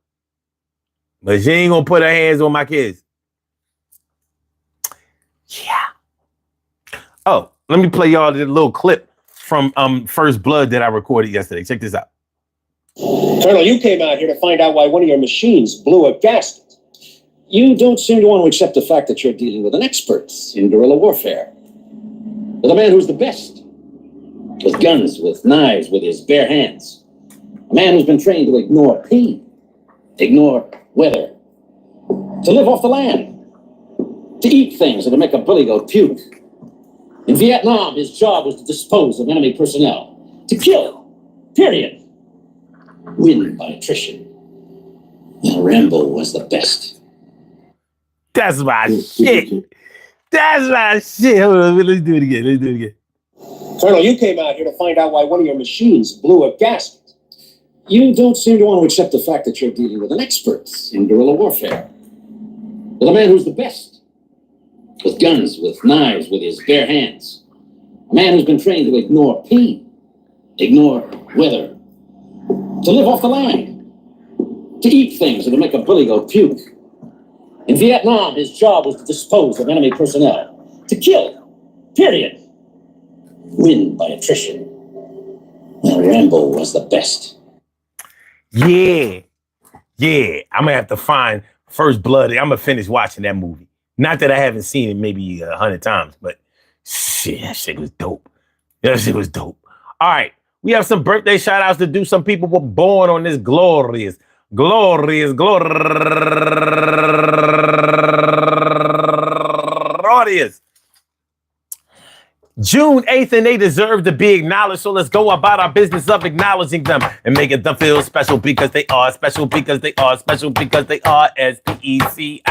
But she ain't gonna put her hands on my kids. Yeah. Oh, let me play y'all this little clip from First Blood that I recorded yesterday. Check this out. Colonel, you came out here to find out why one of your machines blew a gasket. You don't seem to want to accept the fact that you're dealing with an expert in guerrilla warfare. With a man who's the best. With guns, with knives, with his bare hands. A man who's been trained to ignore pain, ignore weather, to live off the land, to eat things that'll make a bully go puke. In Vietnam, his job was to dispose of enemy personnel, to kill, period. Win by attrition. Well, Rambo was the best. That's my shit. That's my shit. Hold on, let's do it again. Colonel, you came out here to find out why one of your machines blew a gasket. You don't seem to want to accept the fact that you're dealing with an expert in guerrilla warfare. With a man who's the best. With guns, with knives, with his bare hands. A man who's been trained to ignore pain, ignore weather, to live off the land, to eat things that'll make a bully go puke. In Vietnam, his job was to dispose of enemy personnel, to kill, period. Win by attrition. Well, Rambo was the best. Yeah. I'm gonna have to find First Blood. I'm gonna finish watching that movie. Not that I haven't seen it maybe 100 times, but shit, that shit was dope. All right, we have some birthday shout outs to do. Some people were born on this glorious June 8th, and they deserve to be acknowledged. So let's go about our business of acknowledging them and making them feel special because they are special because they are special because they are SPECIAL.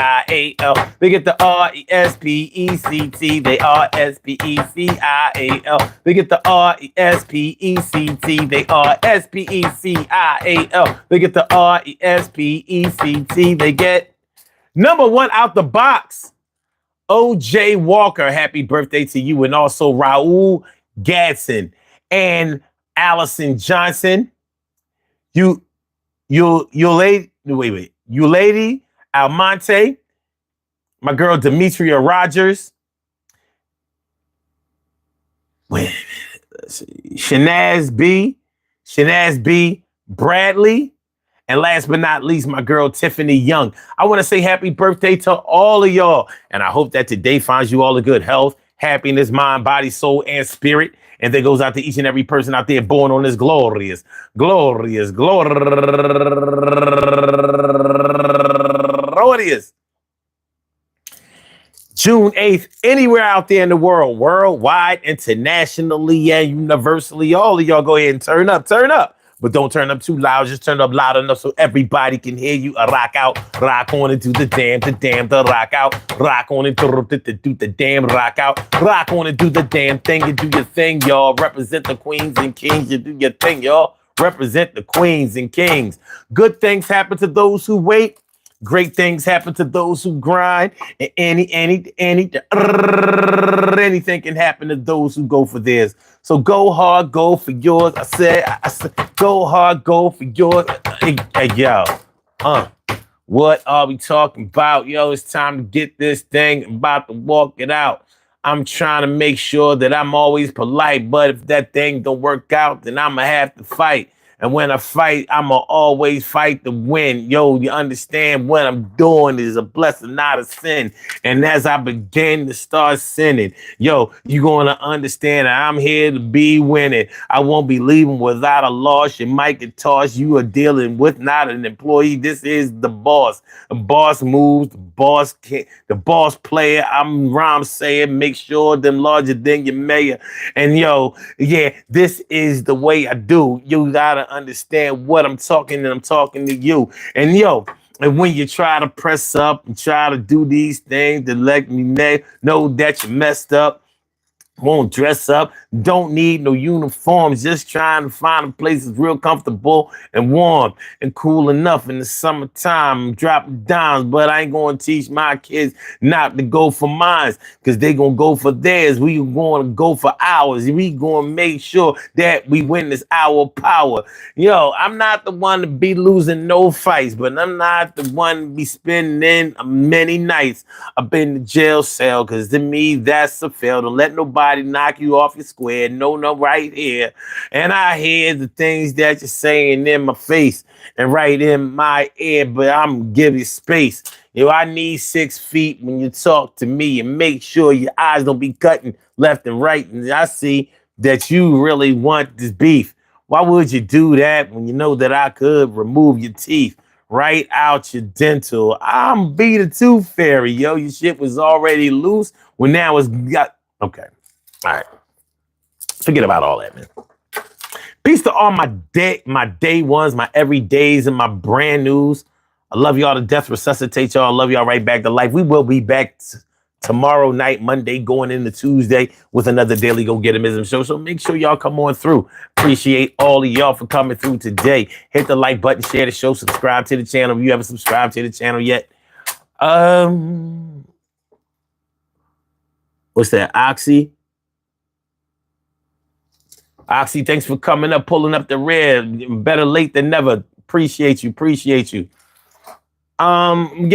They get the RESPECT. They are SPECIAL. They get the RESPECT. They are SPECIAL. They get the RESPECT. They get number one out the box. O.J. Walker, happy birthday to you, and also Raul Gadsden and Allison Johnson. You lady Almonte, my girl Demetria Rogers. Wait, let's see. Shanaz B. Bradley. And last but not least, my girl, Tiffany Young. I want to say happy birthday to all of y'all. And I hope that today finds you all in good health, happiness, mind, body, soul, and spirit. And that goes out to each and every person out there born on this glorious June 8th, anywhere out there in the world, worldwide, internationally, and universally. All of y'all go ahead and turn up. But don't turn up too loud. Just turn up loud enough so everybody can hear you. Rock out, rock on and do the damn, the rock out. Rock on and do the damn, rock out. Rock on and do the damn thing. You do your thing, y'all. Represent the queens and kings. You do your thing, y'all. Represent the queens and kings. Good things happen to those who wait. Great things happen to those who grind. And anything can happen to those who go for theirs. So go hard, go for yours. I said, go hard, go for yours. Hey, yo, what are we talking about? Yo, it's time to get this thing. I'm about to walk it out. I'm trying to make sure that I'm always polite, but if that thing don't work out, then I'ma have to fight. And when I fight, I'ma always fight to win. Yo, you understand what I'm doing is a blessing, not a sin. And as I begin to start sinning, yo, you're gonna understand that I'm here to be winning. I won't be leaving without a loss. You might get tossed. You are dealing with not an employee. This is the boss. The boss moves, the boss player. I'm rhyme saying, make sure them larger than your mayor. And yo, yeah, this is the way I do. You gotta understand what I'm talking, and I'm talking to you. And yo, and when you try to press up and try to do these things to let me know that you messed up, won't dress up, don't need no uniforms, just trying to find a place that's real comfortable and warm and cool enough in the summertime. I'm dropping dimes, but I ain't going to teach my kids not to go for mine because they going to go for theirs. We going to go for ours. We going to make sure that we win this our power. Yo, I'm not the one to be losing no fights, but I'm not the one to be spending many nights up in the jail cell because to me, that's a fail. Don't let nobody knock you off your square. No, right here. And I hear the things that you're saying in my face and right in my ear, but I'm giving space. Yo, I need 6 feet when you talk to me and make sure your eyes don't be cutting left and right. And I see that you really want this beef. Why would you do that when you know that I could remove your teeth right out your dental? I'm be the tooth fairy, yo. Your shit was already loose. Well, now it's got okay. All right. Forget about all that, man. Peace to all my day ones, my everydays, and my brand news. I love y'all to death, resuscitate y'all. I love y'all right back to life. We will be back tomorrow night, Monday, going into Tuesday with another Daily Go Getimism show. So make sure y'all come on through. Appreciate all of y'all for coming through today. Hit the like button, share the show, subscribe to the channel if you haven't subscribed to the channel yet. What's that? Oxy, thanks for coming up, pulling up the rear. Better late than never. Appreciate you. Get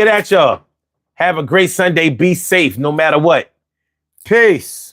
at y'all. Have a great Sunday. Be safe no matter what. Peace.